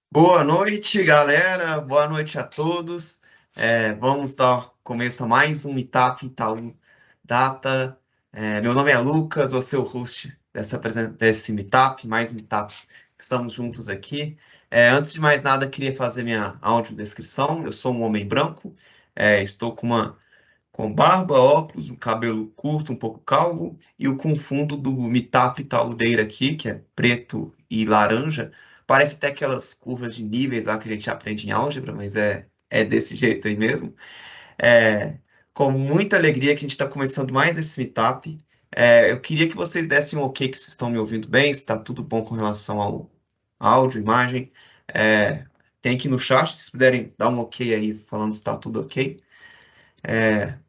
Boa noite, galera. Boa noite a todos. Vamos dar começo a mais um Meetup Itaú Data. Meu nome é Lucas, vou ser o host desse Meetup, mais Meetup. Estamos juntos aqui. Antes de mais nada, queria fazer minha audiodescrição. Eu sou um homem branco, estou com barba, óculos, um cabelo curto, um pouco calvo, e com fundo do Meetup Itaúdeira aqui, que é preto e laranja. Parece até aquelas curvas de níveis lá que a gente aprende em álgebra, mas é desse jeito aí mesmo. É, com muita alegria que a gente está começando mais esse Meetup. Eu queria que vocês dessem um ok, que vocês estão me ouvindo bem, se está tudo bom com relação ao áudio, imagem. É, Tem aqui no chat, se puderem dar um ok aí, falando se está tudo ok.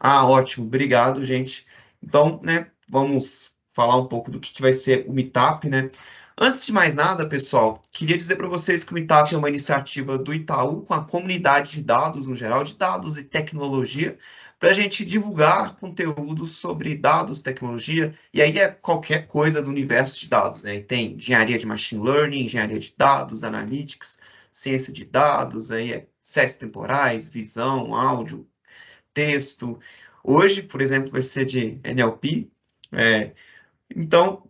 Ótimo, obrigado, gente. Então, né, vamos falar um pouco do que vai ser o Meetup, né? Antes de mais nada, pessoal, queria dizer para vocês que o Meetup é uma iniciativa do Itaú com a comunidade de dados, no geral, de dados e tecnologia, para a gente divulgar conteúdos sobre dados, tecnologia, e aí é qualquer coisa do universo de dados, né? Tem engenharia de machine learning, engenharia de dados, analytics, ciência de dados, aí séries temporais, visão, áudio, texto. Hoje, por exemplo, vai ser de NLP. Então,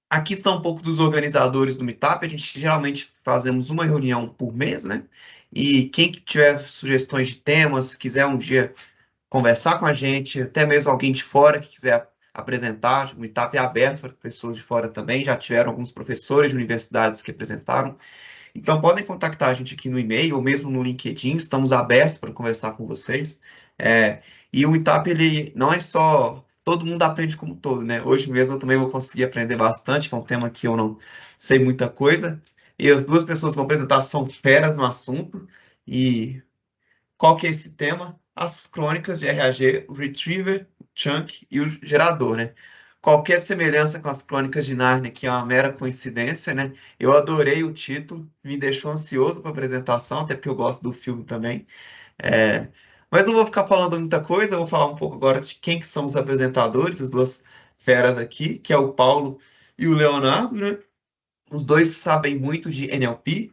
aqui está um pouco dos organizadores do Meetup. A gente geralmente fazemos uma reunião por mês, né? E quem tiver sugestões de temas, quiser um dia conversar com a gente, até mesmo alguém de fora que quiser apresentar, o Meetup é aberto para pessoas de fora também. Já tiveram alguns professores de universidades que apresentaram. Então, podem contactar a gente aqui no e-mail ou mesmo no LinkedIn, estamos abertos para conversar com vocês. E o Meetup, ele não é só todo mundo aprende como todo, né? Hoje mesmo eu também vou conseguir aprender bastante, que é um tema que eu não sei muita coisa. E as duas pessoas que vão apresentar são feras no assunto. E qual que é esse tema? As crônicas de RAG, o Retriever, o Chunk e o gerador, né? Qualquer semelhança com as crônicas de Nárnia, que é uma mera coincidência, né? Eu adorei o título, me deixou ansioso para a apresentação, até porque eu gosto do filme também. É, Mas não vou ficar falando muita coisa, eu vou falar um pouco agora de quem que são os apresentadores, as duas feras aqui, que é o Paulo e o Leonardo, né? Os dois sabem muito de NLP.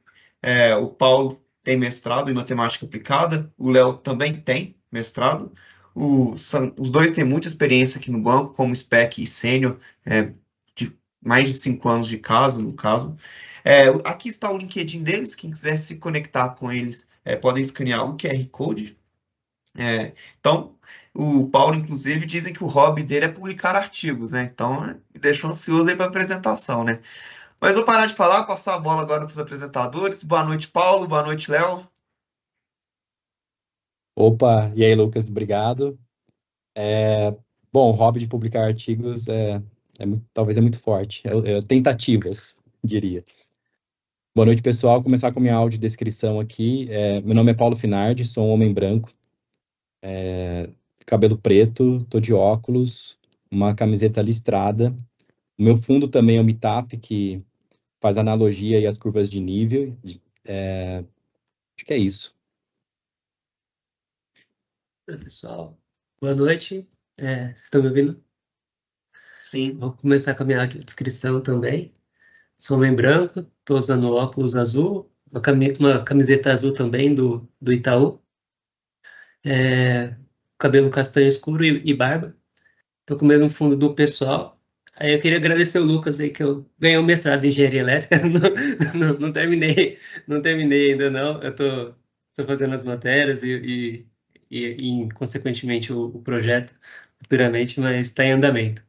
O Paulo tem mestrado em matemática aplicada, o Léo também tem mestrado. Os dois têm muita experiência aqui no banco, como spec e sênior, de mais de 5 anos de casa, no caso. Aqui está o LinkedIn deles, quem quiser se conectar com eles, podem escanear o QR Code. Então, o Paulo, inclusive, dizem que o hobby dele é publicar artigos, né? Então, me deixou ansioso aí para a apresentação, né? Mas vou parar de falar, passar a bola agora para os apresentadores. Boa noite, Paulo. Boa noite, Léo. Opa, e aí, Lucas, obrigado. Bom, o hobby de publicar artigos talvez é muito forte, tentativas, diria. Boa noite, pessoal. Vou começar com minha audiodescrição aqui. Meu nome é Paulo Finardi, sou um homem branco, cabelo preto, tô de óculos, uma camiseta listrada. O meu fundo também é o Meetup, que faz analogia e as curvas de nível. Acho que é isso. Oi, pessoal, boa noite. Vocês estão me ouvindo? Sim. Vou começar com a minha descrição também. Sou homem branco, estou usando óculos azul, uma camiseta azul também do Itaú, cabelo castanho escuro e barba. Estou com o mesmo fundo do pessoal. Aí eu queria agradecer o Lucas aí, que eu ganhei um mestrado em engenharia elétrica. Não terminei ainda não. Eu tô fazendo as matérias e consequentemente, o projeto futuramente, mas está em andamento.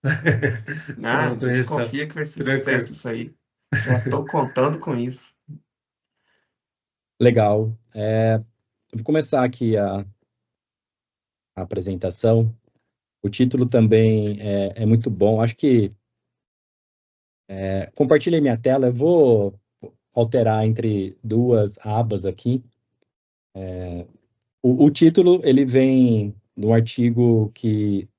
A Então, gente correção. confia que vai ser sucesso Tranquilo. isso aí. Já estou contando com isso. Legal. Eu vou começar aqui a apresentação. O título também é muito bom. Acho que compartilhei minha tela. Eu vou alterar entre duas abas aqui. O título ele vem de um artigo que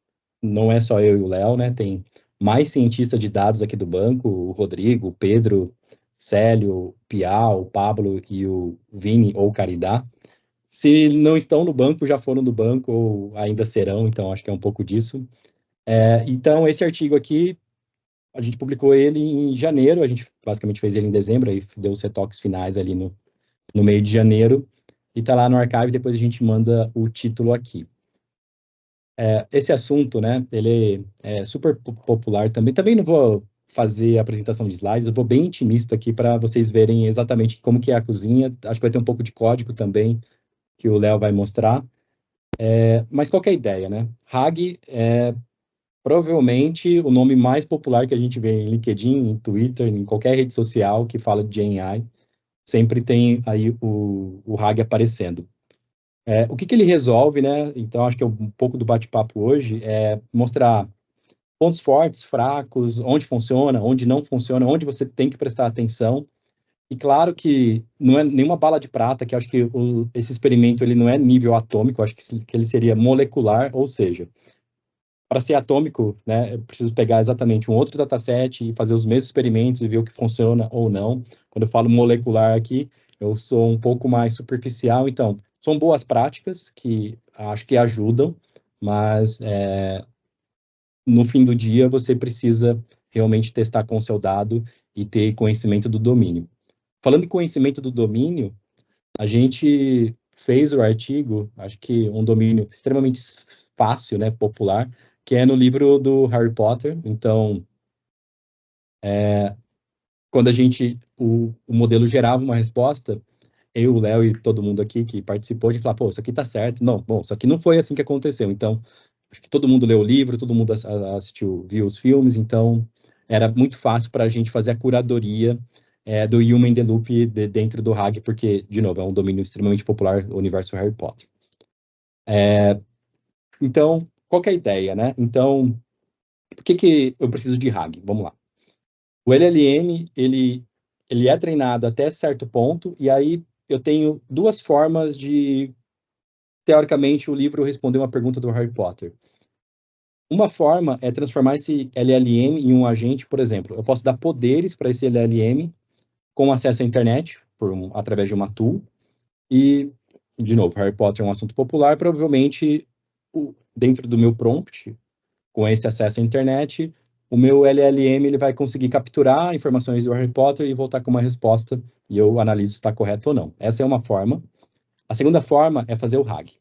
não é só eu e o Léo, né? Tem mais cientistas de dados aqui do banco, o Rodrigo, o Pedro, Célio, o Piau, o Pablo e o Vini ou Caridá. Se não estão no banco, já foram do banco ou ainda serão, então acho que é um pouco disso. Então, esse artigo aqui a gente publicou ele em janeiro, a gente basicamente fez ele em dezembro, aí deu os retoques finais ali no meio de janeiro, e tá lá no archive, depois a gente manda o título aqui. Esse assunto, né, ele é super popular também. Também não vou fazer a apresentação de slides, eu vou bem intimista aqui para vocês verem exatamente como que é a cozinha. Acho que vai ter um pouco de código também, que o Léo vai mostrar. Mas qual que é a ideia, né? RAG é provavelmente o nome mais popular que a gente vê em LinkedIn, em Twitter, em qualquer rede social que fala de GenAI. Sempre tem aí o RAG aparecendo. O que ele resolve, né? Então, acho que um pouco do bate-papo hoje é mostrar pontos fortes, fracos, onde funciona, onde não funciona, onde você tem que prestar atenção. E claro que não é nenhuma bala de prata, que acho que esse experimento ele não é nível atômico, acho que ele seria molecular, ou seja, para ser atômico, né, eu preciso pegar exatamente um outro dataset e fazer os mesmos experimentos e ver o que funciona ou não. Quando eu falo molecular aqui, eu sou um pouco mais superficial, então, são boas práticas que acho que ajudam, mas no fim do dia você precisa realmente testar com o seu dado e ter conhecimento do domínio. Falando em conhecimento do domínio, a gente fez o artigo, acho que um domínio extremamente fácil, né, popular, que é no livro do Harry Potter. Então, quando o modelo gerava uma resposta, eu, o Léo e todo mundo aqui que participou, a gente falava, pô, isso aqui tá certo. Não, bom, isso aqui não foi assim que aconteceu. Então, acho que todo mundo leu o livro, todo mundo assistiu, viu os filmes, então era muito fácil para a gente fazer a curadoria do Human in the Loop dentro do RAG, porque, de novo, é um domínio extremamente popular, o universo Harry Potter. Então, qual que é a ideia, né? Então, por que eu preciso de RAG? Vamos lá. O LLM, ele é treinado até certo ponto, e aí eu tenho duas formas de, teoricamente, o livro responder uma pergunta do Harry Potter. Uma forma é transformar esse LLM em um agente, por exemplo. Eu posso dar poderes para esse LLM com acesso à internet, através de uma tool. E, de novo, Harry Potter é um assunto popular, provavelmente, dentro do meu prompt, com esse acesso à internet, o meu LLM ele vai conseguir capturar informações do Harry Potter e voltar com uma resposta, e eu analiso se está correto ou não. Essa é uma forma. A segunda forma é fazer o RAG.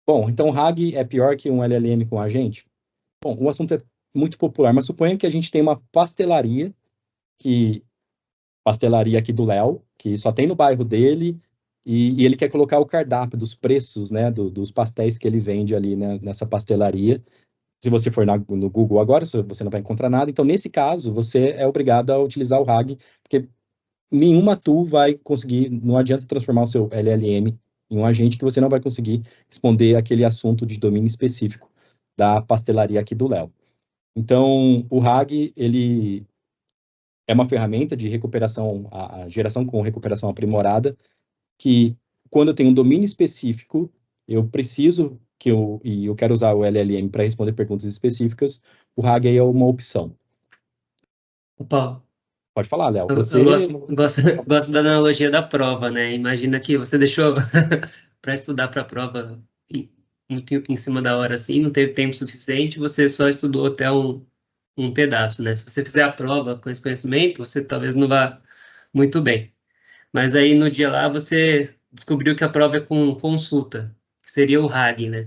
Bom, então RAG é pior que um LLM com agente? Bom, o assunto é muito popular, mas suponha que a gente tem uma pastelaria aqui do Léo, que só tem no bairro dele, e ele quer colocar o cardápio dos preços, né, dos pastéis que ele vende ali, né, nessa pastelaria. Se você for no Google agora, você não vai encontrar nada. Então, nesse caso, você é obrigado a utilizar o RAG, porque nenhuma tool vai conseguir, não adianta transformar o seu LLM em um agente que você não vai conseguir responder aquele assunto de domínio específico da pastelaria aqui do Léo. Então, o RAG, ele é uma ferramenta de recuperação, a geração com recuperação aprimorada, que quando eu tenho um domínio específico, eu preciso e eu quero usar o LLM para responder perguntas específicas, o RAG aí é uma opção. Opa, Pode falar, Léo. eu gosto da analogia da prova, né? Imagina que você deixou para estudar para a prova muito em cima da hora, assim, não teve tempo suficiente, você só estudou até um pedaço, né? Se você fizer a prova com esse conhecimento, você talvez não vá muito bem. Mas aí no dia lá você descobriu que a prova é com consulta, que seria o RAG, né?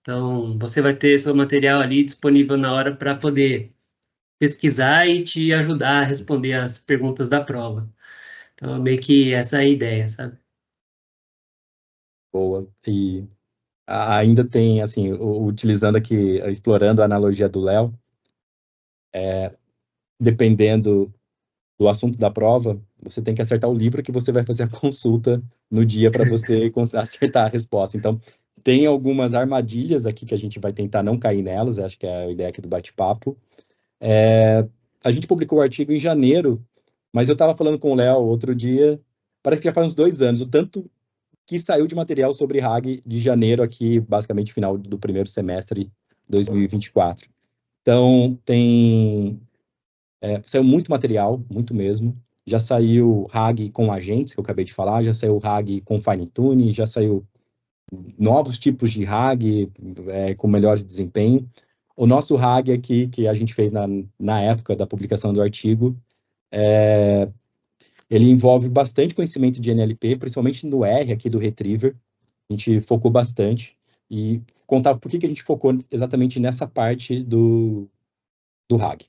Então você vai ter seu material ali disponível na hora para poder pesquisar e te ajudar a responder as perguntas da prova. Então meio que essa é a ideia, sabe? Boa. E ainda tem, assim, utilizando aqui, explorando a analogia do Léo, dependendo do assunto da prova, você tem que acertar o livro que você vai fazer a consulta no dia para você acertar a resposta. Então, tem algumas armadilhas aqui que a gente vai tentar não cair nelas, acho que é a ideia aqui do bate-papo. A gente publicou o artigo em janeiro, mas eu estava falando com o Léo outro dia, parece que já faz uns 2 anos, o tanto que saiu de material sobre RAG de janeiro aqui, basicamente final do primeiro semestre 2024. Então, saiu muito material, muito mesmo. Já saiu RAG com agentes, que eu acabei de falar, já saiu RAG com fine-tune, já saiu novos tipos de RAG com melhores desempenho. o nosso RAG aqui, que a gente fez na época da publicação do artigo, ele envolve bastante conhecimento de NLP, principalmente no R aqui do Retriever. A gente focou bastante e contar por que a gente focou exatamente nessa parte do RAG.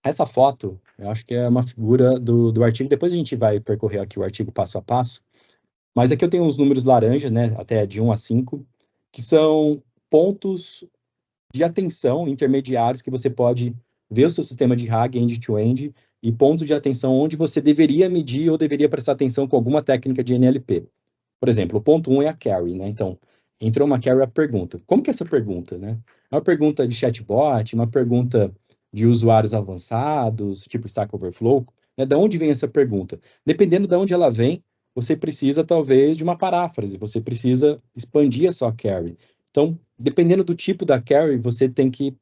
Essa foto, eu acho que é uma figura do artigo. Depois a gente vai percorrer aqui o artigo passo a passo. Mas aqui eu tenho os números laranja, né, até de 1 a 5, que são pontos de atenção intermediários que você pode ver o seu sistema de RAG end-to-end e pontos de atenção onde você deveria medir ou deveria prestar atenção com alguma técnica de NLP. Por exemplo, o ponto 1 é a query, né? Então, entrou uma query, a pergunta. Como que é essa pergunta, né? É uma pergunta de chatbot, uma pergunta de usuários avançados, tipo Stack Overflow, né? Da onde vem essa pergunta? Dependendo de onde ela vem, você precisa, talvez, de uma paráfrase, você precisa expandir a sua query. Então, dependendo do tipo da query, você tem que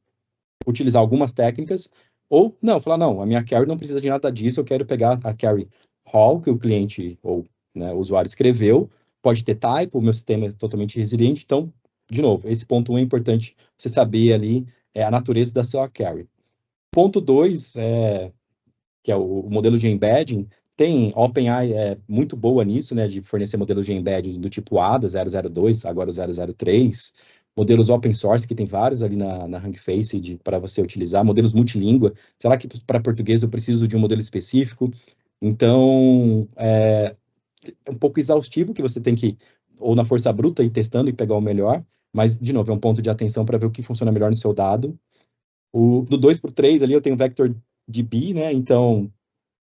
utilizar algumas técnicas, ou não, falar, não, a minha query não precisa de nada disso, eu quero pegar a query raw que o cliente ou né, o usuário escreveu, pode ter type, o meu sistema é totalmente resiliente, então, de novo, esse ponto 1 é importante você saber ali a natureza da sua query. Ponto 2, que é o modelo de embedding, tem OpenAI muito boa nisso, né, de fornecer modelos de embedding do tipo ADA 002, agora o 003, modelos open source, que tem vários ali na Hugging Face para você utilizar, modelos multilíngua. Será que para português eu preciso de um modelo específico? Então, é um pouco exaustivo, que você tem que, ou na força bruta, ir testando e pegar o melhor, mas, de novo, é um ponto de atenção para ver o que funciona melhor no seu dado. Do 2 para o 3 ali eu tenho Vector DB, né, então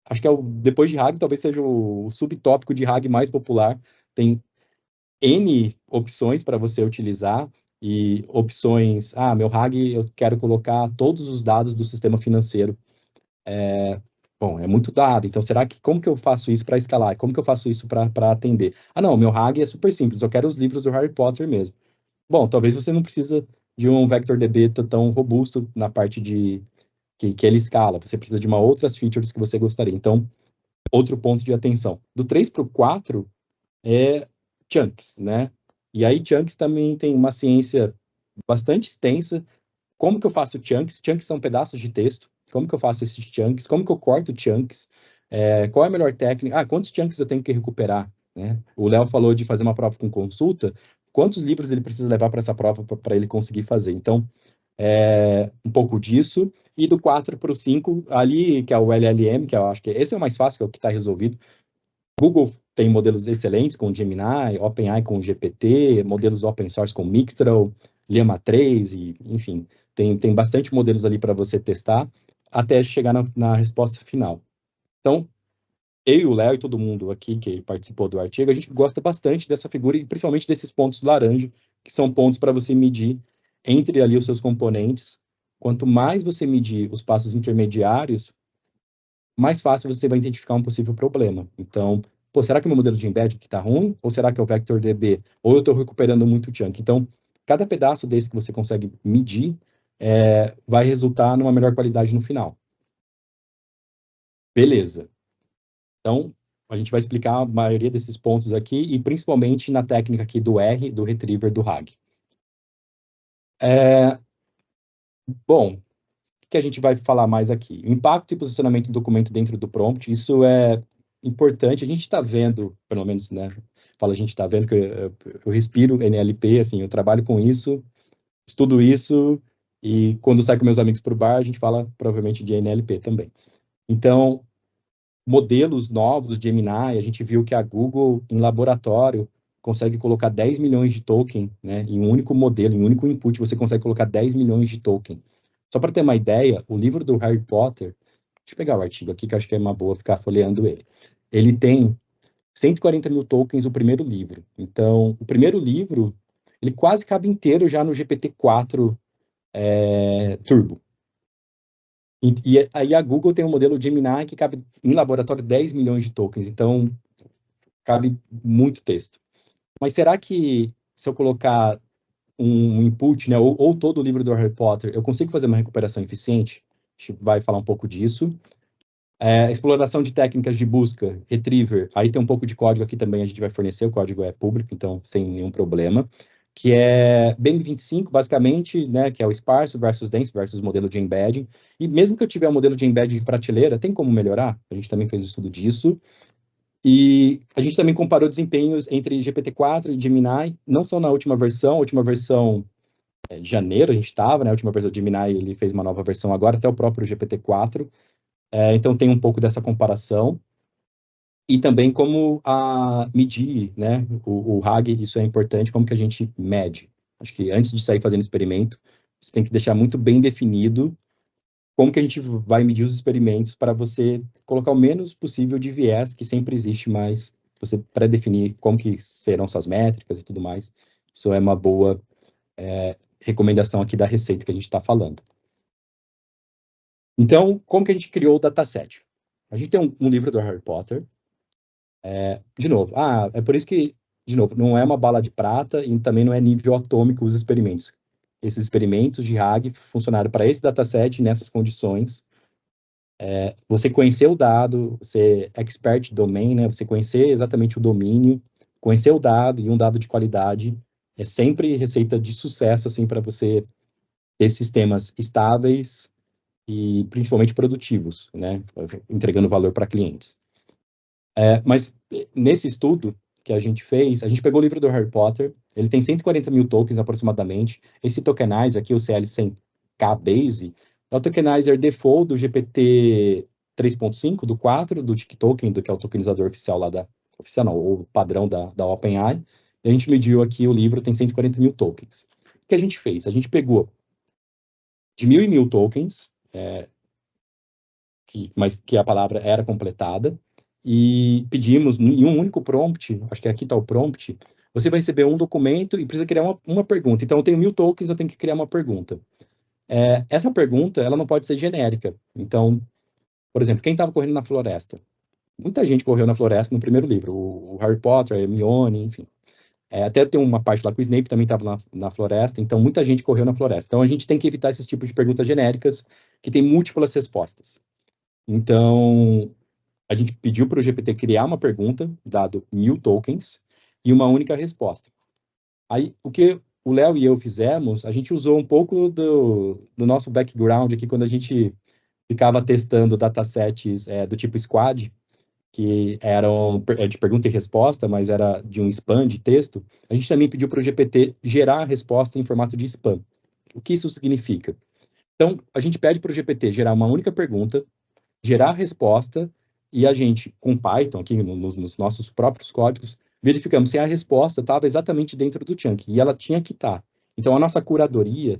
acho que depois de RAG, talvez seja o subtópico de RAG mais popular. Tem N opções para você utilizar e opções, meu RAG, eu quero colocar todos os dados do sistema financeiro. Bom, é muito dado, então como que eu faço isso para escalar? Como que eu faço isso para atender? Não, meu RAG é super simples, eu quero os livros do Harry Potter mesmo. Bom, talvez você não precisa de um Vector DB tão robusto na parte de que ele escala, você precisa de outras features que você gostaria. Então, outro ponto de atenção. Do 3 para o 4 é chunks, né? E aí chunks também tem uma ciência bastante extensa. Como que eu faço chunks? Chunks são pedaços de texto. Como que eu faço esses chunks? Como que eu corto chunks? Qual é a melhor técnica? Quantos chunks eu tenho que recuperar? Né? O Léo falou de fazer uma prova com consulta. Quantos livros ele precisa levar para essa prova para ele conseguir fazer? Então, um pouco disso. E do 4 para o 5, ali, que é o LLM, que eu acho que esse é o mais fácil, que é o que está resolvido. Google tem modelos excelentes com Gemini, OpenAI com GPT, modelos open source com Mixtral, Llama 3, e, enfim, tem bastante modelos ali para você testar, até chegar na resposta final. Então, eu e o Léo e todo mundo aqui que participou do artigo, a gente gosta bastante dessa figura e principalmente desses pontos laranja, que são pontos para você medir entre ali os seus componentes. Quanto mais você medir os passos intermediários, mais fácil você vai identificar um possível problema. Então, será que o meu modelo de embed que está ruim? Ou será que é o Vector DB? Ou eu estou recuperando muito chunk? Então, cada pedaço desse que você consegue medir vai resultar numa melhor qualidade no final. Beleza. Então, a gente vai explicar a maioria desses pontos aqui, e principalmente na técnica aqui do R, do Retriever, do RAG. Bom, o que a gente vai falar mais aqui? Impacto e posicionamento do documento dentro do prompt, isso é importante. A gente está vendo, pelo menos, né? A gente está vendo que eu respiro NLP, assim, eu trabalho com isso, estudo isso, e quando saio com meus amigos para o bar, a gente fala provavelmente de NLP também. Então, modelos novos de Gemini, a gente viu que a Google, em laboratório, consegue colocar 10 milhões de token, né, em um único modelo, em um único input, você consegue colocar 10 milhões de token. Só para ter uma ideia, o livro do Harry Potter, deixa eu pegar o artigo aqui, que eu acho que é uma boa ficar folheando ele. Ele tem 140 mil tokens o primeiro livro. Então, o primeiro livro, ele quase cabe inteiro já no GPT-4 Turbo. E aí a Google tem um modelo Gemini que cabe em laboratório 10 milhões de tokens, então cabe muito texto. Mas será que se eu colocar um input, né, ou todo o livro do Harry Potter, eu consigo fazer uma recuperação eficiente? A gente vai falar um pouco disso. Exploração de técnicas de busca, Retriever, aí tem um pouco de código aqui também, a gente vai fornecer, o código é público, então sem nenhum problema. que é BM25, basicamente, né, que é o esparso versus denso versus modelo de embedding. E mesmo que eu tiver um modelo de embedding de prateleira, tem como melhorar? A gente também fez um estudo disso. E a gente também comparou desempenhos entre GPT-4 e Gemini, não só na última versão, a última versão de janeiro a gente estava, né, a última versão do Gemini, ele fez uma nova versão agora, até o próprio GPT-4. Então tem um pouco dessa comparação. E também como medir, né, o RAG, isso é importante, como que a gente mede. Acho que antes de sair fazendo experimento, você tem que deixar muito bem definido como que a gente vai medir os experimentos para você colocar o menos possível de viés, que sempre existe, mas você pré-definir como que serão suas métricas e tudo mais. Isso é uma boa recomendação aqui da receita que a gente está falando. Então, como que a gente criou o dataset? A gente tem um livro do Harry Potter. De novo, é por isso que, de novo, não é uma bala de prata e também não é nível atômico os experimentos. Esses experimentos de RAG funcionaram para esse dataset nessas condições. Você conhecer o dado, ser expert domain, né? Você conhecer exatamente o domínio, conhecer o dado e um dado de qualidade é sempre receita de sucesso assim para você ter sistemas estáveis e principalmente produtivos, né? Entregando valor para clientes. Mas nesse estudo que a gente fez, a gente pegou o livro do Harry Potter, ele tem 140 mil tokens aproximadamente. Esse tokenizer aqui, o CL100K Base, é o tokenizer default do GPT 3.5, do 4, do TikToken, que é o tokenizador oficial lá oficial não, o padrão da OpenAI. E a gente mediu aqui, o livro tem 140 mil tokens. O que a gente fez? A gente pegou de 1.000 em 1.000 tokens, mas que a palavra era completada, e pedimos em um único prompt, acho que aqui está o prompt, você vai receber um documento e precisa criar uma pergunta. Então, eu tenho 1.000 tokens, eu tenho que criar uma pergunta. Essa pergunta, ela não pode ser genérica. Então, por exemplo, quem estava correndo na floresta? Muita gente correu na floresta no primeiro livro, o Harry Potter, a Hermione, enfim. Até tem uma parte lá que o Snape também estava na floresta, então muita gente correu na floresta. Então, a gente tem que evitar esses tipos de perguntas genéricas que têm múltiplas respostas. Então, a gente pediu para o GPT criar uma pergunta, dado 1.000 tokens, e uma única resposta. Aí, o que o Léo e eu fizemos, a gente usou um pouco do nosso background aqui, quando a gente ficava testando datasets do tipo Squad, que eram de pergunta e resposta, mas era de um spam de texto. A gente também pediu para o GPT gerar a resposta em formato de spam. O que isso significa? Então, a gente pede para o GPT gerar uma única pergunta, gerar a resposta, e a gente, com Python, aqui nos nossos próprios códigos, verificamos se a resposta estava exatamente dentro do chunk, e ela tinha que estar. Então, a nossa curadoria,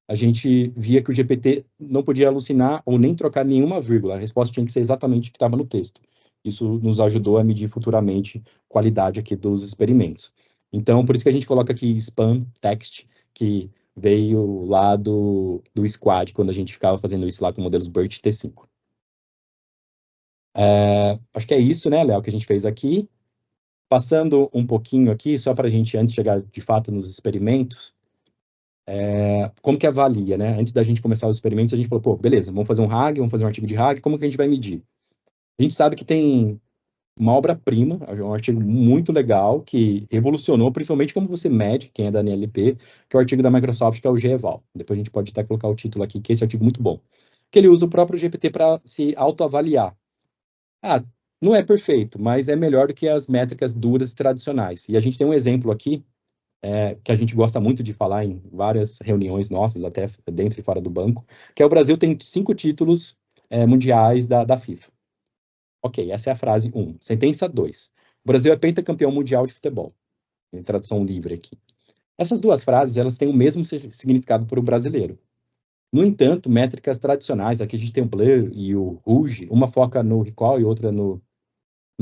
a gente via que o GPT não podia alucinar ou nem trocar nenhuma vírgula, a resposta tinha que ser exatamente o que estava no texto. Isso nos ajudou a medir futuramente a qualidade aqui dos experimentos. Então, por isso que a gente coloca aqui spam text, que veio lá do Squad, quando a gente ficava fazendo isso lá com modelos BERT T5. Acho que é isso, né, Léo, que a gente fez aqui. Passando um pouquinho aqui, só para a gente, antes de chegar de fato nos experimentos, como que avalia, né? Antes da gente começar os experimentos, a gente falou, pô, beleza, vamos fazer um RAG, vamos fazer um artigo de RAG, como que a gente vai medir? A gente sabe que tem uma obra-prima, um artigo muito legal, que revolucionou, principalmente como você mede, quem é da NLP, que é o artigo da Microsoft, que é o GEVAL. Depois a gente pode até colocar o título aqui, que esse artigo é muito bom. Que ele usa o próprio GPT para se autoavaliar. Não é perfeito, mas é melhor do que as métricas duras tradicionais. E a gente tem um exemplo aqui, que a gente gosta muito de falar em várias reuniões nossas, até dentro e fora do banco, que é o Brasil tem 5 títulos mundiais da FIFA. Ok, essa é a frase 1. Sentença 2. O Brasil é pentacampeão mundial de futebol. Em tradução livre aqui. Essas duas frases, elas têm o mesmo significado para o brasileiro. No entanto, métricas tradicionais, aqui a gente tem o Blur e o Rouge, uma foca no Recall e outra no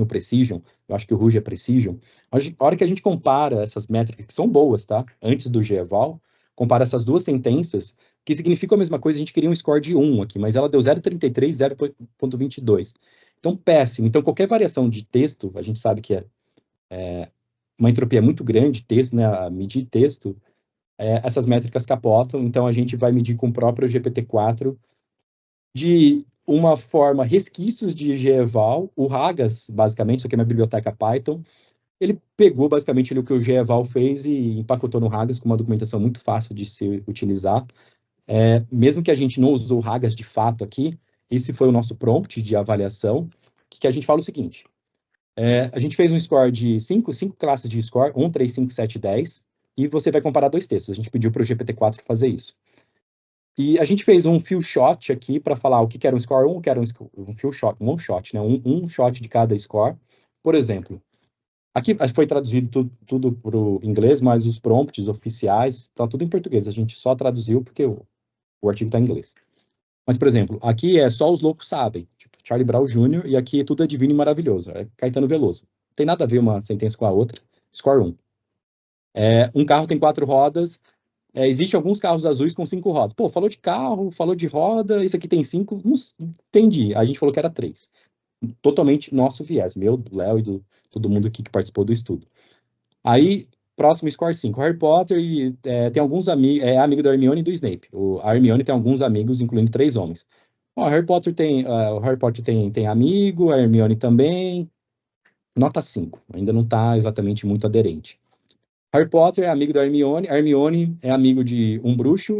Precision, eu acho que o Rouge é Precision. A hora que a gente compara essas métricas, que são boas, tá? Antes do GEVAL, compara essas duas sentenças, que significam a mesma coisa, a gente queria um score de 1 aqui, mas ela deu 0,33, 0,22. Então, péssimo. Então, qualquer variação de texto, a gente sabe que uma entropia muito grande, texto, né? A medir texto, essas métricas capotam, então a gente vai medir com o próprio GPT-4 de uma forma resquícios de GEVAL, o Ragas, basicamente, isso aqui é uma biblioteca Python, Ele pegou basicamente o que o GEVAL fez e empacotou no Ragas com uma documentação muito fácil de se utilizar. Mesmo que a gente não usou o Ragas de fato aqui, esse foi o nosso prompt de avaliação, que a gente fala o seguinte, a gente fez um score de cinco classes de score, 1, 3, 5, 7, 10, e você vai comparar dois textos. A gente pediu para o GPT-4 fazer isso. E a gente fez um few shot aqui para falar o que era um score 1, o que era um few shot, um shot, né? Um shot de cada score. Por exemplo, aqui foi traduzido tudo para o inglês, mas os prompts oficiais estão tudo em português. A gente só traduziu porque o artigo está em inglês. Mas, por exemplo, aqui é só os loucos sabem, tipo Charlie Brown Jr., e aqui tudo é divino e maravilhoso, é Caetano Veloso. Não tem nada a ver uma sentença com a outra. Score 1. Um carro tem 4 rodas, existem alguns carros azuis com 5 rodas. Pô, falou de carro, falou de roda, isso aqui tem 5, não entendi. A gente falou que era 3. Totalmente nosso viés, meu, do Léo e do todo mundo aqui que participou do estudo. Aí, próximo score 5. Harry Potter tem alguns amigos, é amigo da Hermione e do Snape. A Hermione tem alguns amigos, incluindo 3 homens. O Harry Potter tem amigo, a Hermione também. Nota 5. Ainda não está exatamente muito aderente. Harry Potter é amigo da Hermione. A Hermione é amigo de um bruxo,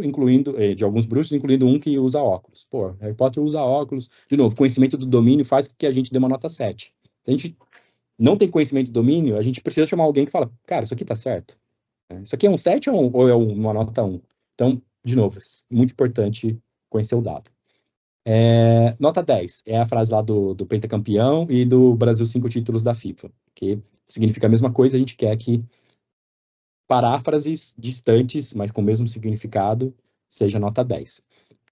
de alguns bruxos, incluindo um que usa óculos. Pô, Harry Potter usa óculos. De novo, conhecimento do domínio faz com que a gente dê uma nota 7. Se a gente não tem conhecimento do domínio, a gente precisa chamar alguém que fala, cara, isso aqui tá certo. Isso aqui é um 7 ou é uma nota 1? Então, de novo, muito importante conhecer o dado. Nota 10 é a frase lá do pentacampeão e do Brasil 5 títulos da FIFA, que significa a mesma coisa, a gente quer que paráfrases distantes, mas com o mesmo significado, seja nota 10.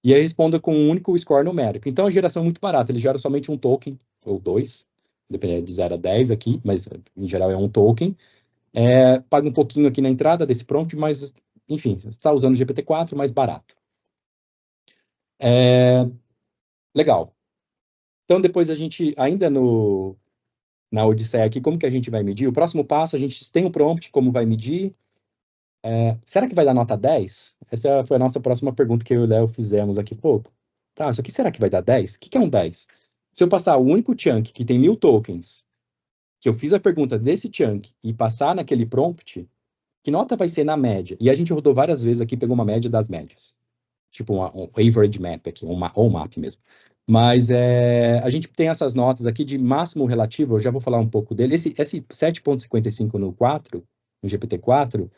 E aí responda com um único score numérico. Então a geração é muito barata, ele gera somente um token, ou 2, dependendo de 0 a 10 aqui, mas em geral é um token. Paga um pouquinho aqui na entrada desse prompt, mas, enfim, você está usando o GPT-4, mais barato. Legal. Então, depois a gente, ainda na Odisseia aqui, como que a gente vai medir? O próximo passo, a gente tem o prompt, como vai medir. Será que vai dar nota 10? Essa foi a nossa próxima pergunta que eu e o Léo fizemos aqui. Pô, tá, isso aqui será que vai dar 10? O que é um 10? Se eu passar o único chunk que tem 1000 tokens, que eu fiz a pergunta desse chunk e passar naquele prompt, que nota vai ser na média? E a gente rodou várias vezes aqui, pegou uma média das médias. Tipo um average map aqui, ou um map mesmo. Mas a gente tem essas notas aqui de máximo relativo, eu já vou falar um pouco dele. Esse 7.55 no GPT-4,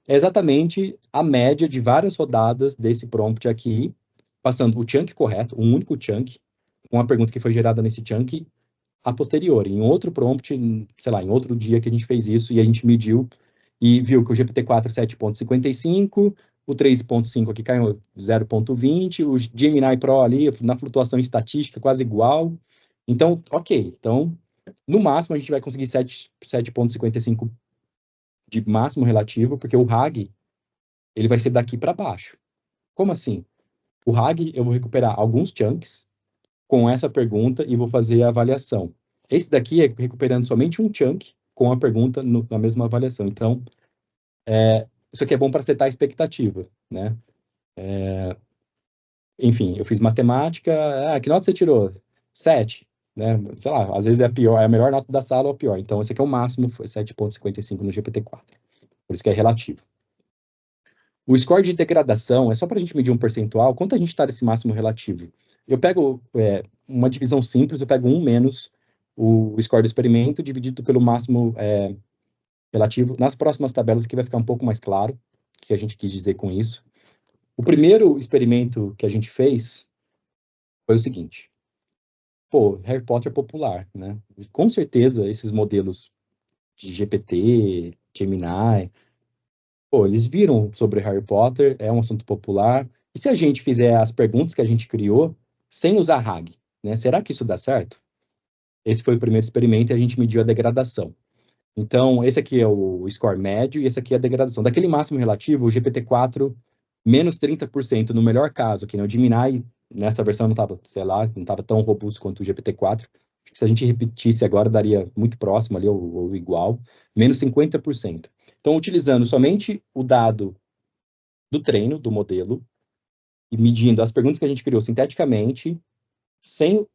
é exatamente a média de várias rodadas desse prompt aqui, passando o chunk correto, um único chunk, com a pergunta que foi gerada nesse chunk, a posteriori, em outro prompt, sei lá, em outro dia que a gente fez isso, e a gente mediu, e viu que o GPT-4 7.55, o 3.5 aqui caiu 0.20, o Gemini Pro ali, na flutuação estatística, quase igual. Então, ok. Então, no máximo, a gente vai conseguir 7.55 de máximo relativo, porque o RAG, ele vai ser daqui para baixo. Como assim? O RAG, eu vou recuperar alguns chunks com essa pergunta e vou fazer a avaliação. Esse daqui é recuperando somente um chunk com a pergunta na mesma avaliação. Então, isso aqui é bom para setar a expectativa, né? Enfim, eu fiz matemática, que nota você tirou? 7, né? Sei lá, às vezes é a melhor nota da sala ou a pior. Então, esse aqui é o máximo, foi 7.55 no GPT-4. Por isso que é relativo. O score de degradação é só para a gente medir um percentual, quanto a gente está nesse máximo relativo. Eu pego uma divisão simples, eu pego 1 menos o score do experimento dividido pelo máximo relativo. Nas próximas tabelas aqui vai ficar um pouco mais claro o que a gente quis dizer com isso. O primeiro experimento que a gente fez foi o seguinte. Pô, Harry Potter é popular, né? Com certeza esses modelos de GPT, Gemini, pô, eles viram sobre Harry Potter, é um assunto popular. E se a gente fizer as perguntas que a gente criou sem usar RAG, né? Será que isso dá certo? Esse foi o primeiro experimento e a gente mediu a degradação. Então, esse aqui é o score médio e esse aqui é a degradação. Daquele máximo relativo, o GPT-4, menos 30% no melhor caso, que no Gemini, nessa versão não estava, sei lá, não estava tão robusto quanto o GPT-4. Acho que se a gente repetisse agora, daria muito próximo ali, ou igual, menos 50%. Então, utilizando somente o dado do treino, do modelo, e medindo as perguntas que a gente criou sinteticamente, sem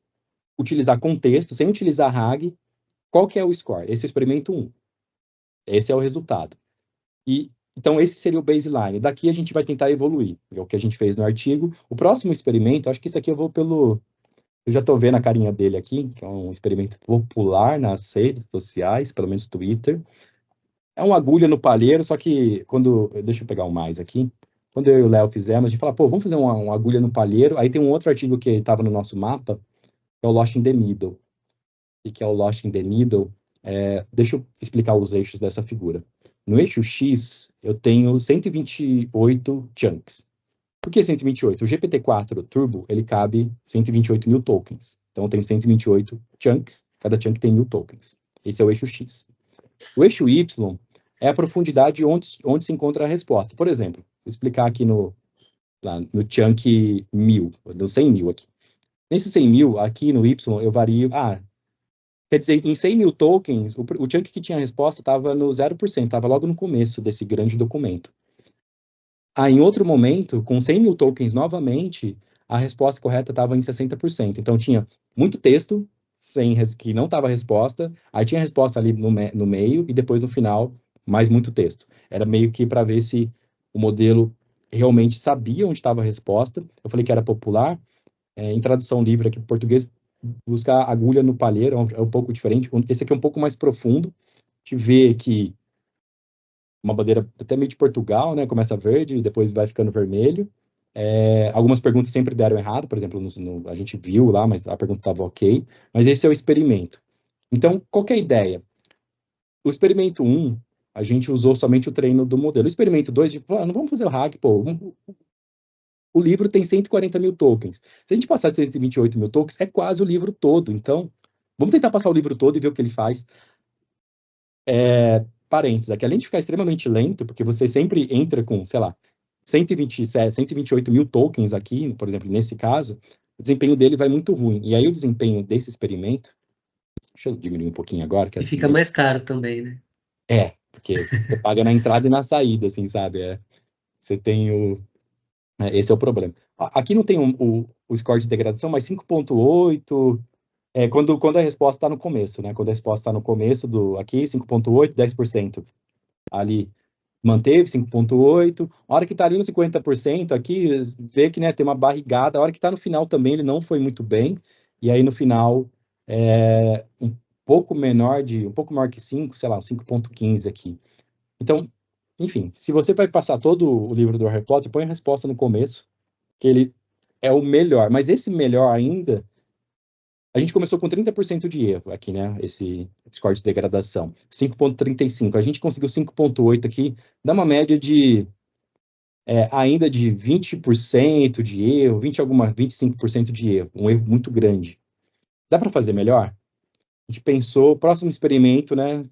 utilizar contexto, sem utilizar RAG, qual que é o score? Esse é o experimento 1. Esse é o resultado. Então, esse seria o baseline. Daqui a gente vai tentar evoluir, é o que a gente fez no artigo. O próximo experimento, acho que isso aqui eu vou pelo... Eu já estou vendo a carinha dele aqui, que é um experimento popular nas redes sociais, pelo menos Twitter. É uma agulha no palheiro, só que quando... Deixa eu pegar um mais aqui. Quando eu e o Léo fizemos, a gente falou, pô, vamos fazer uma agulha no palheiro. Aí tem um outro artigo que estava no nosso mapa, que é o Lost in the Middle. E que é o Lost in the Middle. Deixa eu explicar os eixos dessa figura. No eixo X, eu tenho 128 chunks. Por que 128? O GPT-4 Turbo, ele cabe 128 mil tokens. Então, eu tenho 128 chunks, cada chunk tem 1000 tokens. Esse é o eixo X. O eixo Y é a profundidade onde se encontra a resposta. Por exemplo, vou explicar aqui no chunk 1000, no 100 mil aqui. Nesse 100 mil, aqui no Y, eu vario... Quer dizer, em 100 mil tokens, o chunk que tinha a resposta estava no 0%, estava logo no começo desse grande documento. Em outro momento, com 100 mil tokens novamente, a resposta correta estava em 60%. Então, tinha muito texto que não estava resposta, aí tinha a resposta ali no meio, e depois no final, mais muito texto. Era meio que para ver se o modelo realmente sabia onde estava a resposta. Eu falei que era popular. Em tradução livre aqui para português, buscar agulha no palheiro é um pouco diferente. Esse aqui é um pouco mais profundo. A gente vê que uma bandeira até meio de Portugal, né? Começa verde, depois vai ficando vermelho. Algumas perguntas sempre deram errado, por exemplo, a gente viu lá, mas a pergunta estava ok. Mas esse é o experimento. Então, qual que é a ideia? O experimento 1, a gente usou somente o treino do modelo. O experimento 2, não vamos fazer o hack, pô. O livro tem 140 mil tokens. Se a gente passar de 128 mil tokens, é quase o livro todo. Então, vamos tentar passar o livro todo e ver o que ele faz. Parênteses, aqui, além de ficar extremamente lento, porque você sempre entra com, sei lá, 128 mil tokens aqui, por exemplo, nesse caso, o desempenho dele vai muito ruim. E aí o desempenho desse experimento, deixa eu diminuir um pouquinho agora. E fica mais caro também, né? Porque você paga na entrada e na saída, assim, sabe? Você tem esse é o problema. Aqui não tem o score de degradação, mas 5.8... quando a resposta está no começo, né? Quando a resposta está no começo aqui, 5.8, 10%. Ali manteve 5.8. A hora que está ali no 50%, aqui, vê que, né, tem uma barrigada. A hora que está no final também, ele não foi muito bem. E aí, no final, um pouco maior que 5, sei lá, um 5.15 aqui. Então, enfim, se você vai passar todo o livro do Harry Potter, põe a resposta no começo, que ele é o melhor. Mas esse melhor ainda... A gente começou com 30% de erro aqui, né? Esse score de degradação. 5.35. A gente conseguiu 5.8 aqui. Dá uma média de ainda de 20% de erro, 25% de erro. Um erro muito grande. Dá para fazer melhor? A gente pensou, próximo experimento, né?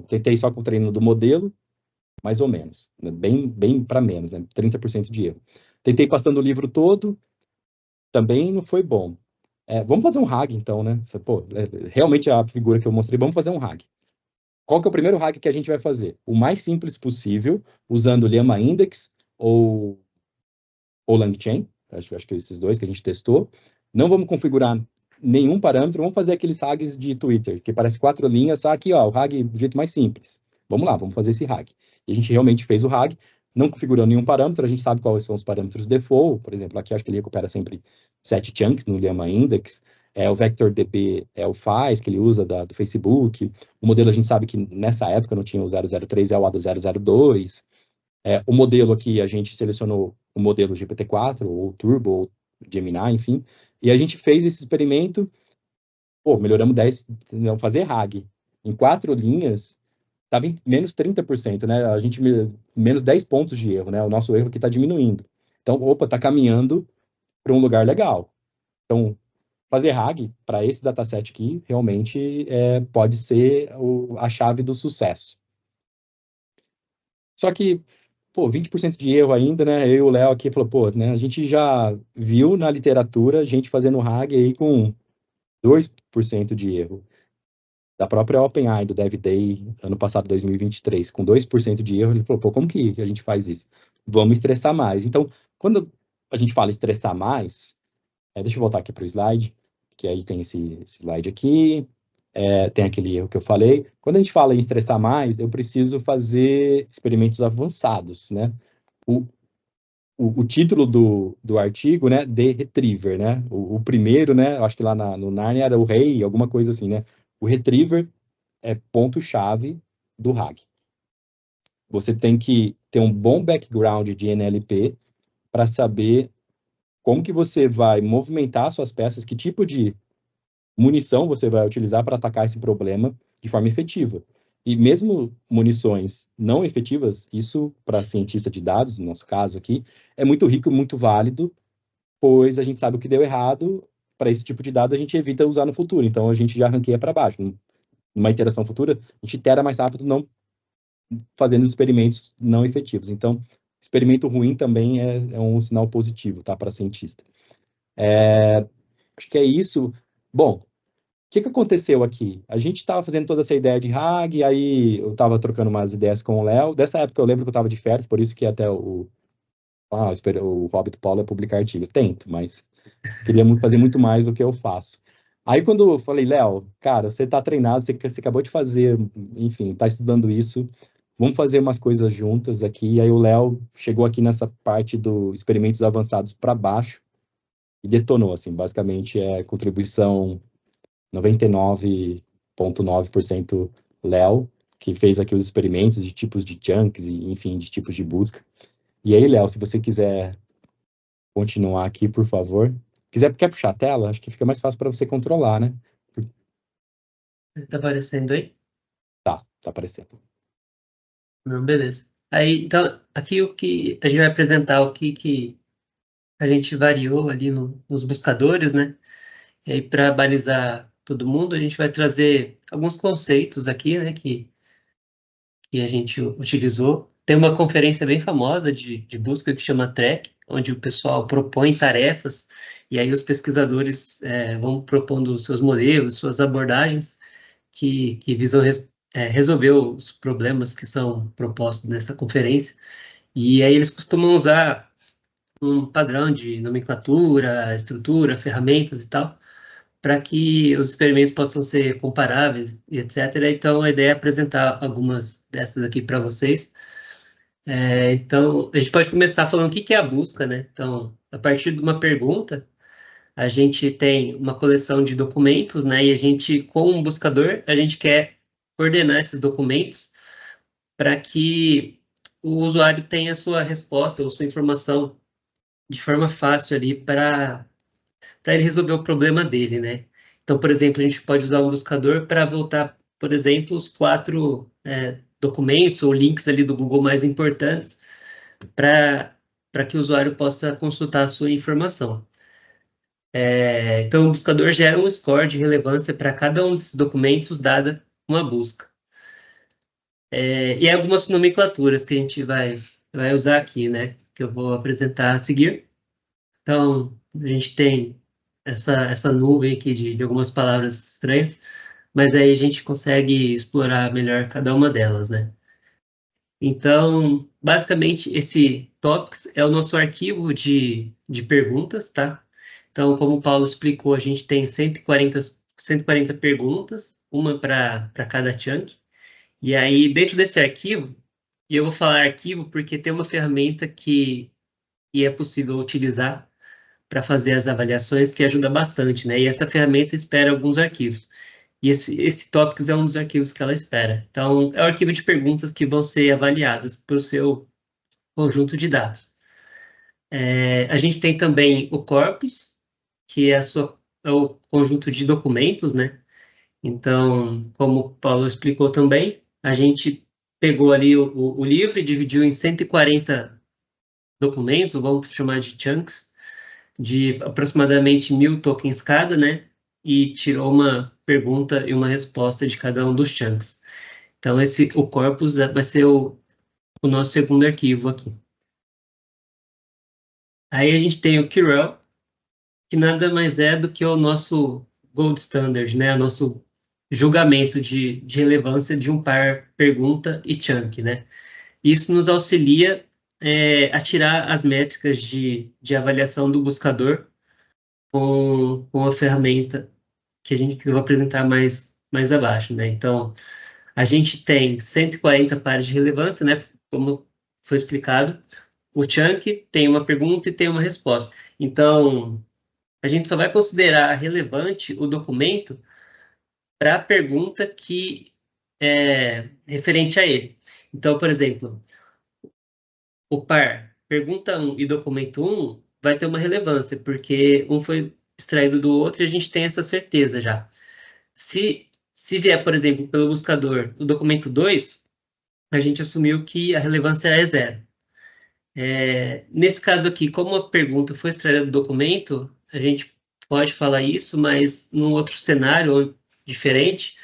Tentei só com o treino do modelo, mais ou menos. Né? Bem para menos, né? 30% de erro. Tentei passando o livro todo, também não foi bom. Vamos fazer um RAG, então, né? Realmente a figura que eu mostrei, vamos fazer um RAG. Qual que é o primeiro RAG que a gente vai fazer? O mais simples possível, usando Llama Index ou LangChain, acho que esses dois que a gente testou. Não vamos configurar nenhum parâmetro, vamos fazer aqueles RAGs de Twitter, que parece 4 linhas, aqui, ó, o RAG do jeito mais simples. Vamos lá, vamos fazer esse RAG. E a gente realmente fez o RAG, não configurou nenhum parâmetro, a gente sabe quais são os parâmetros default, por exemplo, aqui acho que ele recupera sempre 7 chunks no Llama Index, o VectorDB é o FAIS que ele usa do Facebook, o modelo a gente sabe que nessa época não tinha o 003, é o ADA002, o modelo aqui a gente selecionou o modelo GPT-4, ou Turbo, ou Gemini, enfim, e a gente fez esse experimento, melhoramos 10, não fazer RAG, em 4 linhas, estava em menos 30%, né? A gente menos 10 pontos de erro, né? O nosso erro aqui está diminuindo. Então, está caminhando para um lugar legal. Então, fazer RAG para esse dataset aqui realmente pode ser a chave do sucesso. Só que, 20% de erro ainda, né? Eu e o Léo aqui falou, né? A gente já viu na literatura gente fazendo RAG aí com 2% de erro. Da própria OpenAI, do Dev Day, ano passado, 2023, com 2% de erro, ele falou, como que a gente faz isso? Vamos estressar mais. Então, quando a gente fala estressar mais, deixa eu voltar aqui para o slide, que aí tem esse slide aqui. tem aquele erro que eu falei. Quando a gente fala em estressar mais, eu preciso fazer experimentos avançados, né? O título do artigo, né, The Retriever, né? O primeiro, né, eu acho que lá no Narnia era o rei, alguma coisa assim, né? O Retriever é ponto-chave do RAG. Você tem que ter um bom background de NLP para saber como que você vai movimentar suas peças, que tipo de munição você vai utilizar para atacar esse problema de forma efetiva. E mesmo munições não efetivas, isso para cientista de dados, no nosso caso aqui, é muito rico e muito válido, pois a gente sabe o que deu errado, para esse tipo de dado a gente evita usar no futuro, então a gente já ranqueia para baixo. Numa iteração futura, a gente itera mais rápido, não fazendo experimentos não efetivos. Então, experimento ruim também é um sinal positivo, tá, para cientista. Acho que é isso. Bom, o que aconteceu aqui? A gente estava fazendo toda essa ideia de RAG, aí eu estava trocando umas ideias com o Léo. Dessa época eu lembro que eu estava de férias, por isso que até o hobby do Paulo é publicar artigo. Tento, mas queria fazer muito mais do que eu faço. Aí quando eu falei, Léo, cara, você está treinado, você acabou de fazer, enfim, está estudando isso, vamos fazer umas coisas juntas aqui. E aí o Léo chegou aqui nessa parte dos experimentos avançados para baixo e detonou, assim, basicamente é contribuição 99,9% Léo, que fez aqui os experimentos de tipos de chunks e, enfim, de tipos de busca. E aí, Léo, se você quiser continuar aqui, por favor. Quer puxar a tela? Acho que fica mais fácil para você controlar, né? Tá aparecendo aí? Tá aparecendo. Não, beleza. Aí, então, aqui o que a gente vai apresentar o que a gente variou ali nos buscadores, né? E aí, para balizar todo mundo, a gente vai trazer alguns conceitos aqui, né? Que a gente utilizou. Tem uma conferência bem famosa de busca que chama TREC, onde o pessoal propõe tarefas e aí os pesquisadores vão propondo seus modelos, suas abordagens que visam resolver os problemas que são propostos nessa conferência. E aí eles costumam usar um padrão de nomenclatura, estrutura, ferramentas e tal, para que os experimentos possam ser comparáveis e etc. Então, a ideia é apresentar algumas dessas aqui para vocês. Então, a gente pode começar falando o que é a busca, né? Então, a partir de uma pergunta, a gente tem uma coleção de documentos, né? E a gente, com um buscador, a gente quer ordenar esses documentos para que o usuário tenha a sua resposta ou sua informação de forma fácil ali para ele resolver o problema dele, né? Então, por exemplo, a gente pode usar um buscador para voltar, por exemplo, os 4 documentos ou links ali do Google mais importantes para que o usuário possa consultar a sua informação. Então, o buscador gera um score de relevância para cada um desses documentos, dada uma busca. E algumas nomenclaturas que a gente vai usar aqui, né? Que eu vou apresentar a seguir. Então, a gente tem essa nuvem aqui de algumas palavras estranhas, mas aí a gente consegue explorar melhor cada uma delas, né? Então, basicamente, esse topics é o nosso arquivo de perguntas, tá? Então, como o Paulo explicou, a gente tem 140 perguntas, uma para cada chunk. E aí, dentro desse arquivo, e eu vou falar arquivo porque tem uma ferramenta que é possível utilizar para fazer as avaliações que ajuda bastante, né? E essa ferramenta espera alguns arquivos. E esse Topics é um dos arquivos que ela espera. Então, é o arquivo de perguntas que vão ser avaliadas para o seu conjunto de dados. A gente tem também o corpus, que é o conjunto de documentos, né? Então, como o Paulo explicou também, a gente pegou ali o livro e dividiu em 140 documentos, ou vamos chamar de chunks, de aproximadamente 1000 tokens cada, né? E tirou uma pergunta e uma resposta de cada um dos chunks. Então, o corpus vai ser o nosso segundo arquivo aqui. Aí a gente tem o Quirrell, que nada mais é do que o nosso gold standard, né? O nosso julgamento de relevância de um par pergunta e chunk, né? Isso nos auxilia a tirar as métricas de avaliação do buscador com a ferramenta que eu vou apresentar mais mais abaixo, né? Então, a gente tem 140 pares de relevância, né? Como foi explicado. O chunk tem uma pergunta e tem uma resposta. Então, a gente só vai considerar relevante o documento para a pergunta que é referente a ele. Então, por exemplo, o par pergunta 1 e documento 1 vai ter uma relevância, porque um foi extraído do outro e a gente tem essa certeza já. Se vier, por exemplo, pelo buscador o documento 2, a gente assumiu que a relevância é zero. Nesse caso aqui, como a pergunta foi extraída do documento, a gente pode falar isso, mas num outro cenário diferente,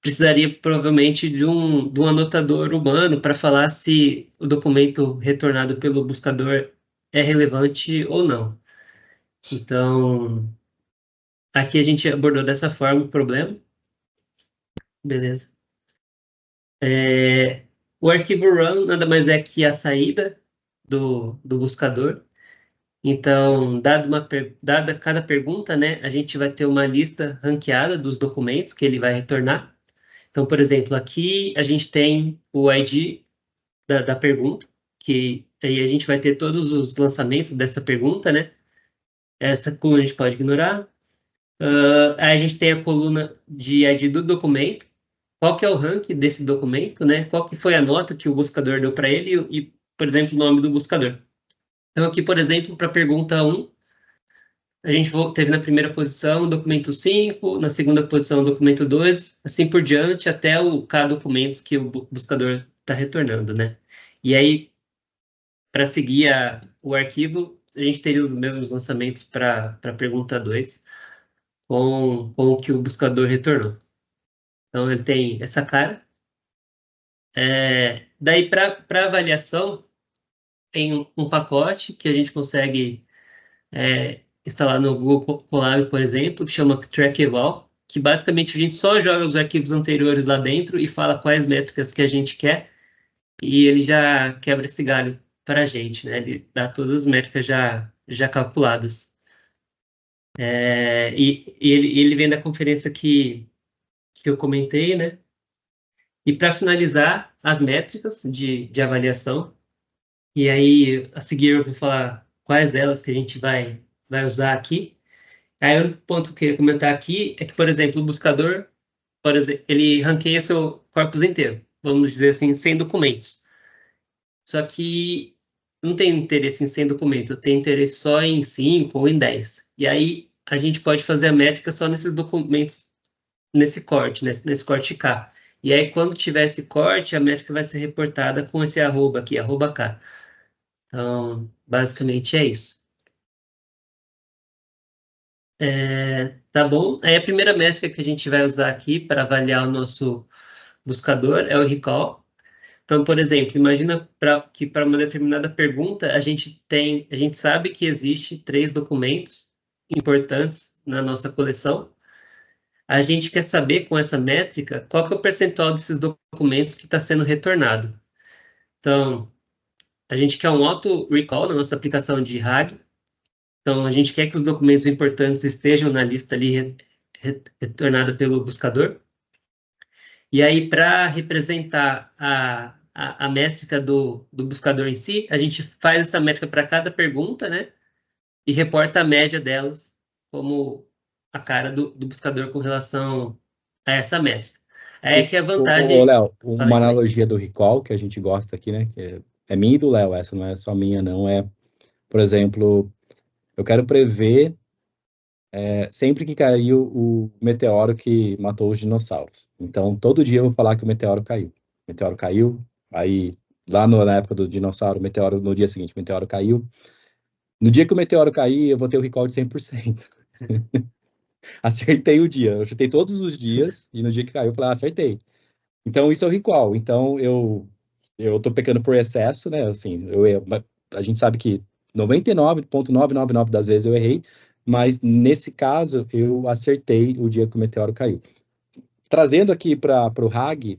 precisaria provavelmente de um anotador humano para falar se o documento retornado pelo buscador é relevante ou não. Então, aqui a gente abordou dessa forma o problema. Beleza. O arquivo run nada mais é que a saída do buscador. Então, dada cada pergunta, né, a gente vai ter uma lista ranqueada dos documentos que ele vai retornar. Então, por exemplo, aqui a gente tem o ID da pergunta, que aí a gente vai ter todos os lançamentos dessa pergunta, né? Essa coluna a gente pode ignorar. Aí a gente tem a coluna de ID do documento, qual que é o rank desse documento, né? Qual que foi a nota que o buscador deu para ele e, por exemplo, o nome do buscador. Então, aqui, por exemplo, para a pergunta 1, a gente teve na primeira posição o documento 5, na segunda posição o documento 2, assim por diante, até o K documentos que o buscador está retornando, né? E aí, para seguir o arquivo, a gente teria os mesmos lançamentos para a pergunta 2, com o que o buscador retornou. Então, ele tem essa cara. Daí, para avaliação, tem um pacote que a gente consegue instalar no Google Colab, por exemplo, que chama TrackEval, que basicamente a gente só joga os arquivos anteriores lá dentro e fala quais métricas que a gente quer, e ele já quebra esse galho para a gente, né? Ele dá todas as métricas já calculadas. E ele vem da conferência que eu comentei, né? E para finalizar, as métricas de avaliação. E aí, a seguir, eu vou falar quais delas que a gente vai usar aqui. Aí, o ponto que eu queria comentar aqui é que, por exemplo, o buscador, por exemplo, ele ranqueia seu corpus inteiro, vamos dizer assim, 100 documentos. Só que não tem interesse em 100 documentos, eu tenho interesse só em 5 ou em 10. E aí, a gente pode fazer a métrica só nesses documentos, nesse corte, nesse corte K. E aí, quando tiver esse corte, a métrica vai ser reportada com esse arroba aqui, arroba K. Então, basicamente é isso. Tá bom? Aí a primeira métrica que a gente vai usar aqui para avaliar o nosso buscador é o recall. Então, por exemplo, imagina que para uma determinada pergunta a gente sabe que existe 3 documentos importantes na nossa coleção. A gente quer saber com essa métrica qual que é o percentual desses documentos que está sendo retornado. Então, a gente quer um auto-recall na nossa aplicação de RAG. Então, a gente quer que os documentos importantes estejam na lista ali retornada pelo buscador. E aí, para representar a métrica do buscador em si, a gente faz essa métrica para cada pergunta, né? E reporta a média delas como a cara do buscador com relação a essa métrica. É que a vantagem... Léo, uma analogia do recall que a gente gosta aqui, né? Que é minha e do Léo, essa não é só minha, não. Por exemplo, eu quero prever sempre que caiu o meteoro que matou os dinossauros. Então, todo dia eu vou falar que o meteoro caiu. O meteoro caiu, aí lá na época do dinossauro, no dia seguinte, o meteoro caiu. No dia que o meteoro cair, eu vou ter o recall de 100%. Acertei o dia. Eu chutei todos os dias e no dia que caiu, eu falei, acertei. Então, isso é o recall. Então, eu tô pecando por excesso, né? Assim, a gente sabe que 99,999 das vezes eu errei, mas nesse caso eu acertei o dia que o meteoro caiu. Trazendo aqui para o RAG,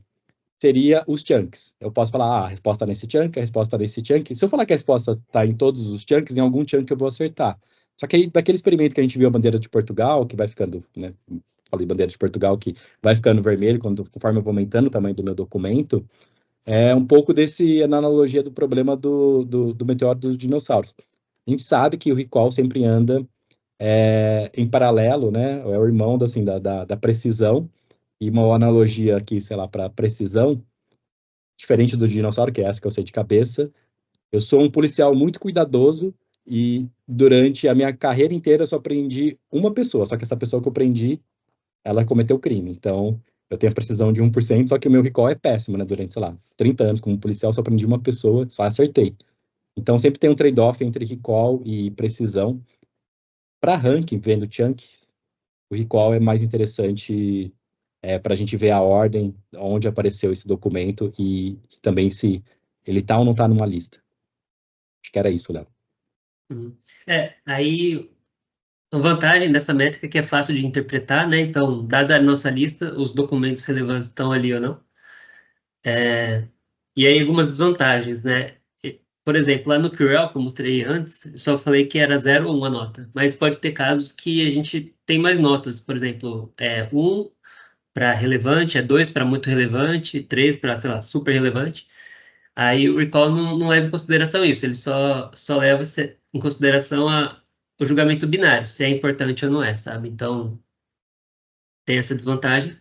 seria os chunks. Eu posso falar, a resposta nesse chunk, a resposta nesse chunk. Se eu falar que a resposta está em todos os chunks, em algum chunk eu vou acertar. Só que aí, daquele experimento que a gente viu a bandeira de Portugal, que vai ficando, né, falei bandeira de Portugal, que vai ficando vermelho conforme eu vou aumentando o tamanho do meu documento, é um pouco na analogia do problema do meteoro dos dinossauros. A gente sabe que o recall sempre anda em paralelo, né? É o irmão da precisão, e uma analogia aqui, sei lá, para precisão, diferente do dinossauro, que é essa que eu sei de cabeça. Eu sou um policial muito cuidadoso e durante a minha carreira inteira eu só prendi uma pessoa, só que essa pessoa que eu prendi, ela cometeu crime. Então, eu tenho a precisão de 1%, só que o meu recall é péssimo, né? Durante, sei lá, 30 anos como policial, só prendi uma pessoa, só acertei. Então, sempre tem um trade-off entre recall e precisão. Para ranking, vendo chunk, o recall é mais interessante para a gente ver a ordem, onde apareceu esse documento e também se ele tá ou não tá numa lista. Acho que era isso, Léo. Aí a vantagem dessa métrica é que é fácil de interpretar, né? Então, dada a nossa lista, os documentos relevantes estão ali ou não. E aí algumas desvantagens, né? Por exemplo, lá no Curel, que eu mostrei antes, eu só falei que era 0 ou 1 a nota, mas pode ter casos que a gente tem mais notas, por exemplo, 1 para relevante, 2 para muito relevante, 3 para, sei lá, super relevante. Aí o recall não leva em consideração isso, ele só leva em consideração o julgamento binário, se é importante ou não é, sabe? Então, tem essa desvantagem.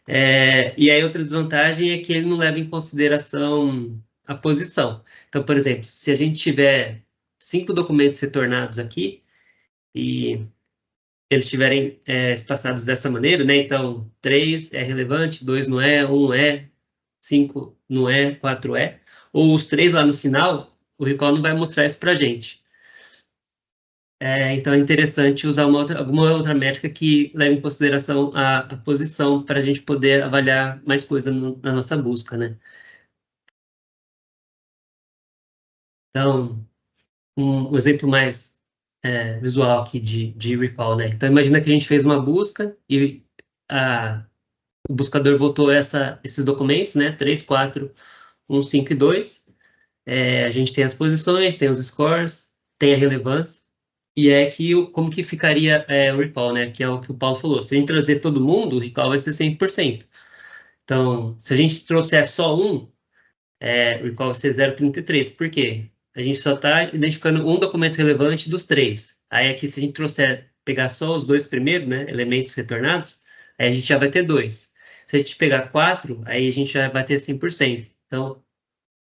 E aí outra desvantagem é que ele não leva em consideração a posição. Então, por exemplo, se a gente tiver 5 documentos retornados aqui e eles estiverem espaçados dessa maneira, né? Então, 3 é relevante, 2 não é, 1 é, 5 não é, 4 é, ou os 3 lá no final, o recall não vai mostrar isso para a gente. Então, é interessante usar alguma outra métrica que leve em consideração a posição para a gente poder avaliar mais coisa na nossa busca, né? Então, um exemplo mais visual aqui de recall, né? Então, imagina que a gente fez uma busca e o buscador voltou esses documentos, né? 3, 4, 1, 5 e 2. A gente tem as posições, tem os scores, tem a relevância. E como que ficaria o recall, né? Que é o que o Paulo falou. Se a gente trazer todo mundo, o recall vai ser 100%. Então, se a gente trouxer só um, o recall vai ser 0,33. Por quê? A gente só está identificando um documento relevante dos 3. Aí aqui, se a gente pegar só os 2 primeiros, né, elementos retornados, aí a gente já vai ter 2. Se a gente pegar 4, aí a gente já vai ter 100%. Então,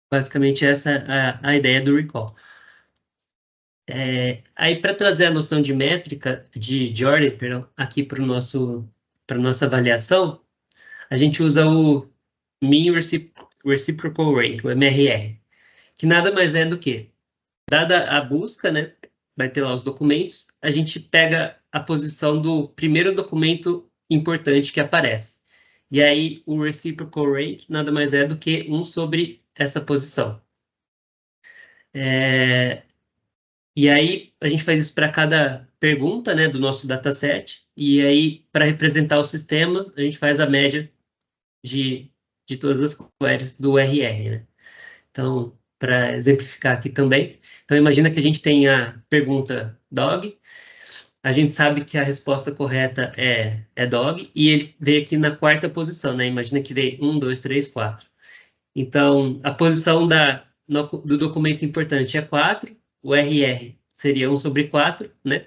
basicamente essa é a ideia do recall. Aí, para trazer a noção de métrica, de ordem, perdão, aqui para nossa avaliação, a gente usa o Mean Reciprocal Rank, o MRR, que nada mais é do que, dada a busca, né, vai ter lá os documentos, a gente pega a posição do primeiro documento importante que aparece. E aí, o Reciprocal Rank nada mais é do que 1 sobre essa posição. E aí, a gente faz isso para cada pergunta, né, do nosso dataset, e aí, para representar o sistema, a gente faz a média de todas as queries do RR, né? Então, para exemplificar aqui também, então imagina que a gente tem a pergunta dog, a gente sabe que a resposta correta é dog, e ele veio aqui na 4ª posição, né? Imagina que veio 1, 2, 3, 4. Então, a posição do documento importante é 4, o RR seria 1 sobre 4, né?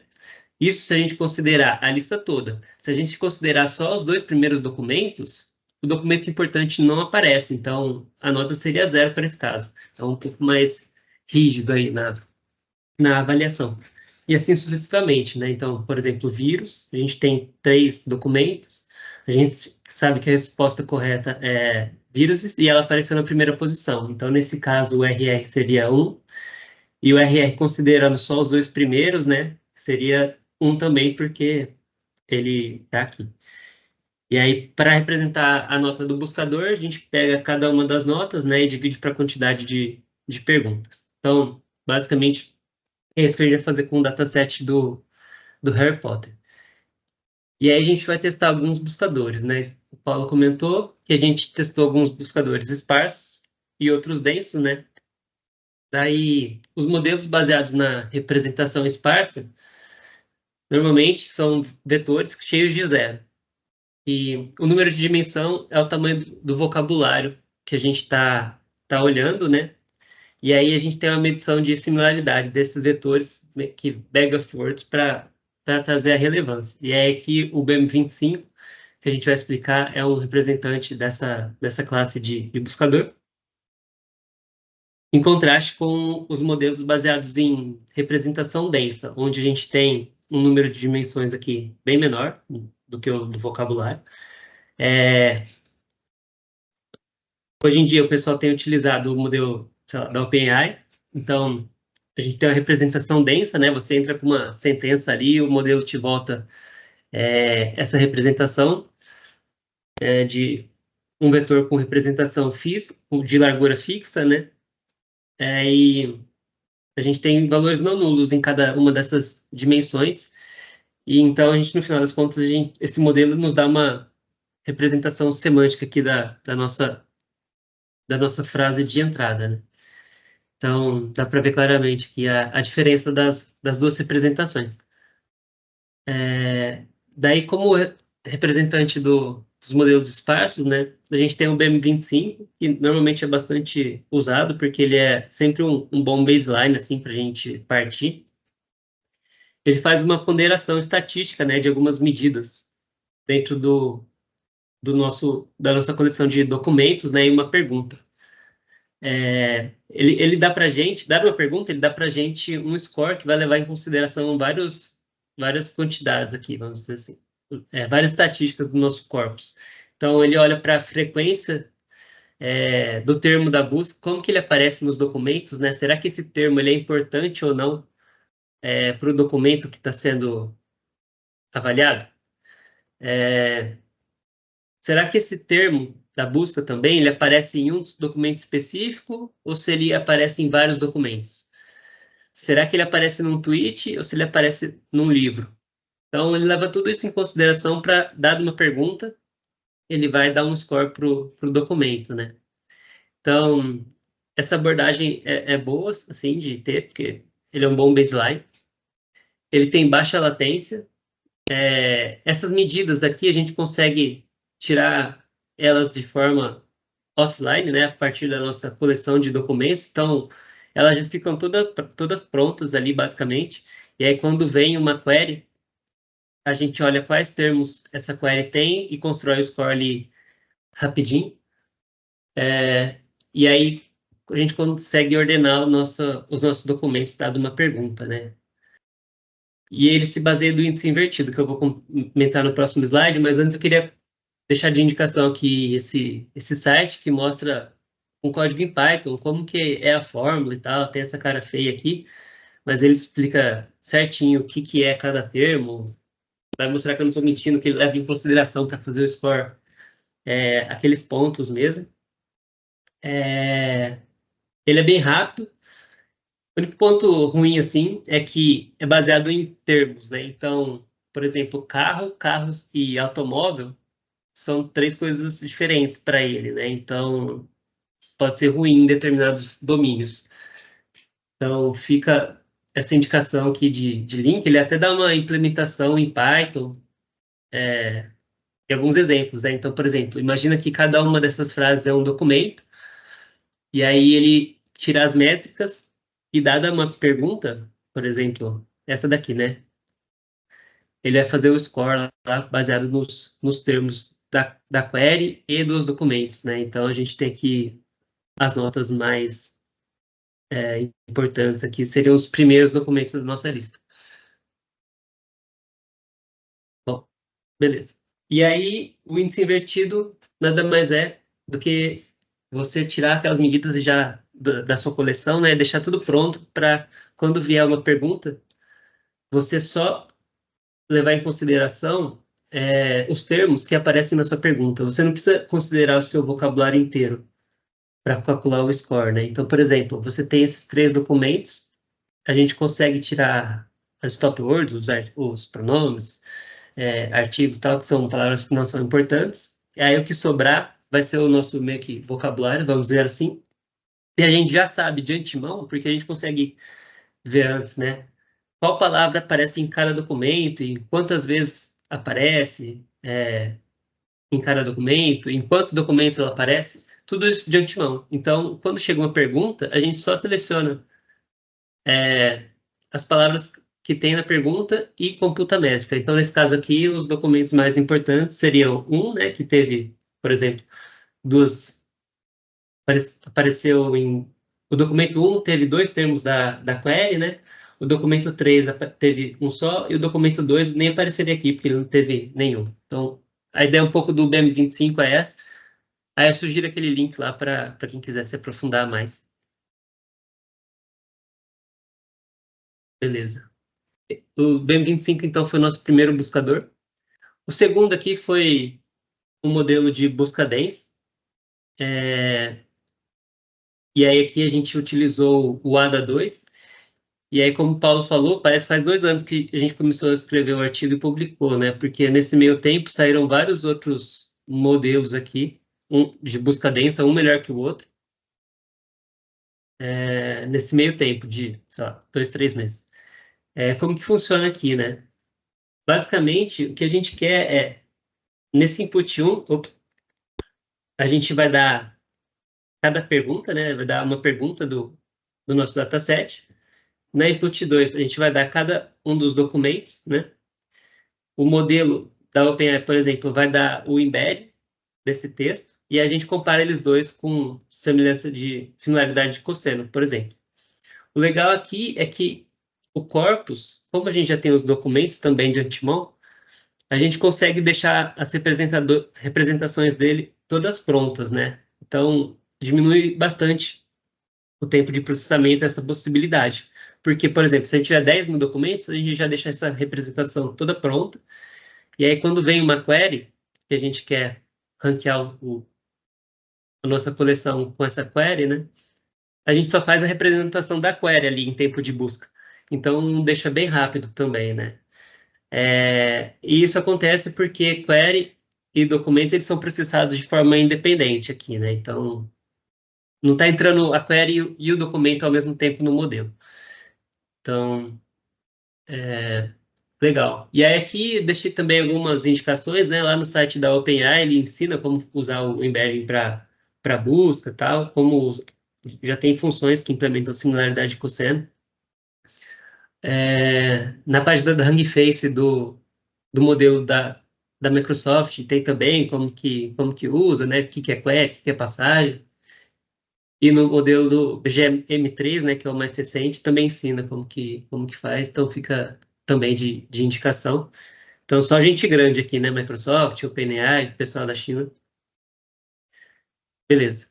Isso se a gente considerar a lista toda. Se a gente considerar só os 2 primeiros documentos, o documento importante não aparece, então a nota seria 0 para esse caso. Então, um pouco mais rígido aí na avaliação. E assim sucessivamente, né? Então, por exemplo, vírus, a gente tem 3 documentos, a gente sabe que a resposta correta é vírus e ela apareceu na primeira posição. Então, nesse caso, o RR seria 1, e o RR, considerando só os 2 primeiros, né, seria 1 também, porque ele está aqui. E aí, para representar a nota do buscador, a gente pega cada uma das notas, né, e divide para a quantidade de perguntas. Então, basicamente, é isso que a gente vai fazer com o dataset do Harry Potter. E aí a gente vai testar alguns buscadores, né? O Paulo comentou que a gente testou alguns buscadores esparsos e outros densos, né? Daí, os modelos baseados na representação esparsa, normalmente são vetores cheios de 0. E o número de dimensão é o tamanho do vocabulário que a gente está olhando, né? E aí a gente tem uma medição de similaridade desses vetores, que Bega-Ford, para trazer a relevância. E é que o BM25, que a gente vai explicar, é um representante dessa classe de buscador, em contraste com os modelos baseados em representação densa, onde a gente tem um número de dimensões aqui bem menor do que o do vocabulário. Hoje em dia o pessoal tem utilizado o modelo, sei lá, da OpenAI, então a gente tem uma representação densa, né? Você entra com uma sentença ali, o modelo te volta essa representação de um vetor com representação de largura fixa, né? E a gente tem valores não nulos em cada uma dessas dimensões, e então a gente, no final das contas, esse modelo nos dá uma representação semântica aqui da nossa frase de entrada, né? Então, dá para ver claramente aqui a diferença das duas representações. Daí, como representante dos modelos esparsos, né, a gente tem o BM25, que normalmente é bastante usado, porque ele é sempre um bom baseline, assim, para a gente partir. Ele faz uma ponderação estatística, né, de algumas medidas dentro da nossa coleção de documentos, né, e uma pergunta. Ele dá para a gente, dada uma pergunta, ele dá para a gente um score que vai levar em consideração várias quantidades aqui, vamos dizer assim, várias estatísticas do nosso corpus. Então, ele olha para a frequência do termo da busca, como que ele aparece nos documentos, né? Será que esse termo ele é importante ou não para o documento que está sendo avaliado? Será que esse termo da busca também ele aparece em um documento específico ou se ele aparece em vários documentos? Será que ele aparece num tweet ou se ele aparece num livro? Então, ele leva tudo isso em consideração para, dada uma pergunta, ele vai dar um score para o documento, né? Então, essa abordagem é boa, assim, de ter, porque ele é um bom baseline. Ele tem baixa latência. Essas medidas daqui, a gente consegue tirar elas de forma offline, né, a partir da nossa coleção de documentos. Então, elas já ficam todas prontas ali, basicamente. E aí, quando vem uma query, a gente olha quais termos essa query tem e constrói o score ali rapidinho. E aí, a gente consegue ordenar os nossos documentos dado uma pergunta, né? E ele se baseia do índice invertido, que eu vou comentar no próximo slide, mas antes eu queria deixar de indicação aqui esse site que mostra um código em Python, como que é a fórmula e tal, tem essa cara feia aqui, mas ele explica certinho o que é cada termo, vai mostrar que eu não estou mentindo, que ele leva em consideração para fazer o score aqueles pontos mesmo. Ele é bem rápido. O único ponto ruim, assim, é que é baseado em termos, né? Então, por exemplo, carros e automóvel são três coisas diferentes para ele, né? Então, pode ser ruim em determinados domínios. Então, fica essa indicação aqui de link. Ele até dá uma implementação em Python, e alguns exemplos, né? Então, por exemplo, imagina que cada uma dessas frases é um documento, e aí ele tira as métricas e dada uma pergunta, por exemplo, essa daqui, né? Ele vai fazer o score lá baseado nos termos da query e dos documentos, né? Então, a gente tem aqui as notas mais importantes aqui, seriam os primeiros documentos da nossa lista. Bom, beleza. E aí, o índice invertido nada mais é do que você tirar aquelas medidas já da sua coleção, né? Deixar tudo pronto para, quando vier uma pergunta, você só levar em consideração os termos que aparecem na sua pergunta. Você não precisa considerar o seu vocabulário inteiro para calcular o score, né? Então, por exemplo, você tem esses três documentos, a gente consegue tirar as stop words, os pronomes, artigos e tal, que são palavras que não são importantes, e aí o que sobrar vai ser o nosso meio que vocabulário, vamos dizer assim, e a gente já sabe de antemão, porque a gente consegue ver antes, né? Qual palavra aparece em cada documento e quantas vezes aparece, em cada documento, em quantos documentos ela aparece, tudo isso de antemão. Então, quando chega uma pergunta, a gente só seleciona as palavras que tem na pergunta e computa a métrica. Então, nesse caso aqui, os documentos mais importantes seriam né, que teve, por exemplo, apareceu o documento 1 teve 2 termos da query, né? O documento 3 teve um só, e o documento 2 nem apareceria aqui, porque ele não teve nenhum. Então, a ideia um pouco do BM25 é essa. Aí eu sugiro aquele link lá para quem quiser se aprofundar mais. Beleza. O BM25, então, foi o nosso primeiro buscador. O segundo aqui foi um modelo de busca dense. E aí aqui a gente utilizou o ADA2. E aí, como o Paulo falou, parece que faz 2 anos que a gente começou a escrever o artigo e publicou, né? Porque nesse meio tempo saíram vários outros modelos aqui, de busca densa, um melhor que o outro. Nesse meio tempo de, sei lá, 2, 3 meses. Como que funciona aqui, né? Basicamente, o que a gente quer é, nesse input 1, a gente vai dar cada pergunta, né? Vai dar uma pergunta do nosso dataset. Na input 2, a gente vai dar cada um dos documentos, né? O modelo da OpenAI, por exemplo, vai dar o embed desse texto e a gente compara eles dois com similaridade de cosseno, por exemplo. O legal aqui é que o corpus, como a gente já tem os documentos também de antemão, a gente consegue deixar as representações dele todas prontas, né? Então, diminui bastante o tempo de processamento, essa possibilidade. Porque, por exemplo, se a gente tiver 10 mil documentos, a gente já deixa essa representação toda pronta. E aí, quando vem uma query, que a gente quer ranquear a nossa coleção com essa query, né? A gente só faz a representação da query ali em tempo de busca. Então, deixa bem rápido também, né? E isso acontece porque query e documento eles são processados de forma independente aqui, né? Então, não está entrando a query e o documento ao mesmo tempo no modelo. Então, legal. E aí aqui deixei também algumas indicações, né? Lá no site da OpenAI ele ensina como usar o embedding para busca e tal, já tem funções que implementam similaridade com o cosseno. Na página da Hugging Face do modelo da Microsoft tem também como que usa, né? O que é query, o que é passagem. E no modelo do BGM3, né, que é o mais recente, também ensina como que faz, então fica também de indicação. Então, só gente grande aqui, né? Microsoft, OpenAI, pessoal da China. Beleza.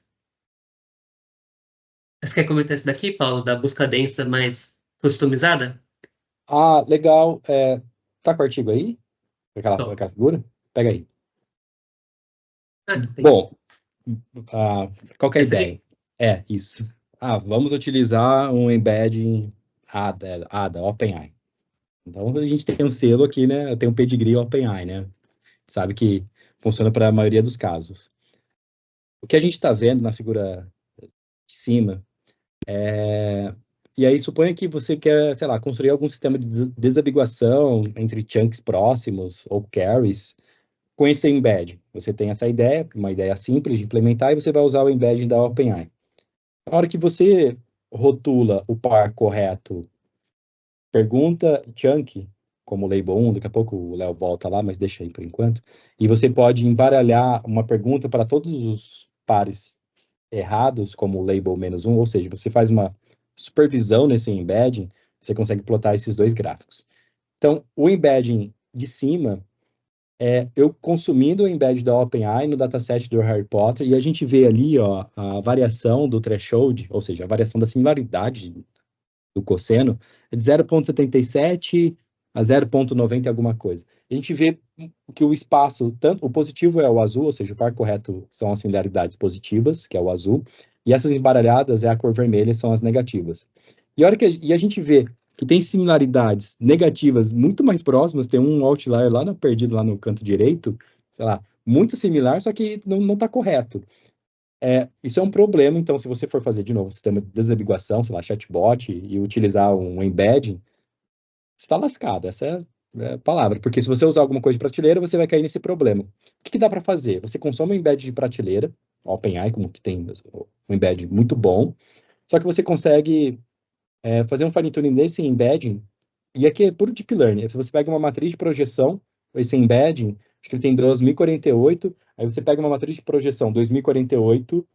Você quer comentar isso daqui, Paulo, da busca densa mais customizada? Ah, legal. Tá com o artigo aí? Tô. Aquela figura? Pega aí. Aqui tem. Bom, qual que é a Essa ideia? aqui. Isso. Vamos utilizar um embedding ADA, OpenAI. Então, a gente tem um selo aqui, né? Tem um pedigree OpenAI, né? Sabe que funciona para a maioria dos casos. O que a gente está vendo na figura de cima e aí, suponha que você quer, sei lá, construir algum sistema de desambiguação entre chunks próximos ou carries com esse embed. Você tem essa ideia, uma ideia simples de implementar, e você vai usar o embedding da OpenAI. Na hora que você rotula o par correto, pergunta chunk, como label 1, daqui a pouco o Léo volta lá, mas deixa aí por enquanto, e você pode embaralhar uma pergunta para todos os pares errados, como o label -1, ou seja, você faz uma supervisão nesse embedding, você consegue plotar esses dois gráficos. Então, o embedding de cima eu consumindo o embed da OpenAI no dataset do Harry Potter, e a gente vê ali a variação do threshold, ou seja, a variação da similaridade do cosseno, é de 0,77 a 0,90 alguma coisa. A gente vê que o espaço, tanto o positivo é o azul, ou seja, o par correto são as similaridades positivas, que é o azul, e essas embaralhadas é a cor vermelha, são as negativas. E a gente vê que tem similaridades negativas muito mais próximas, tem um outlier perdido lá no canto direito, sei lá, muito similar, só que não está correto. Isso é um problema, então, se você for fazer, de novo, um sistema de desambiguação, sei lá, chatbot, e utilizar um embedding, você está lascado. Essa palavra, porque se você usar alguma coisa de prateleira, você vai cair nesse problema. O que dá para fazer? Você consome um embed de prateleira, OpenAI, como que tem um embed muito bom, só que você consegue fazer um fine tuning desse embedding, e aqui é puro deep learning. Se você pega uma matriz de projeção, esse embedding, acho que ele tem 2048, aí você pega uma matriz de projeção 2048,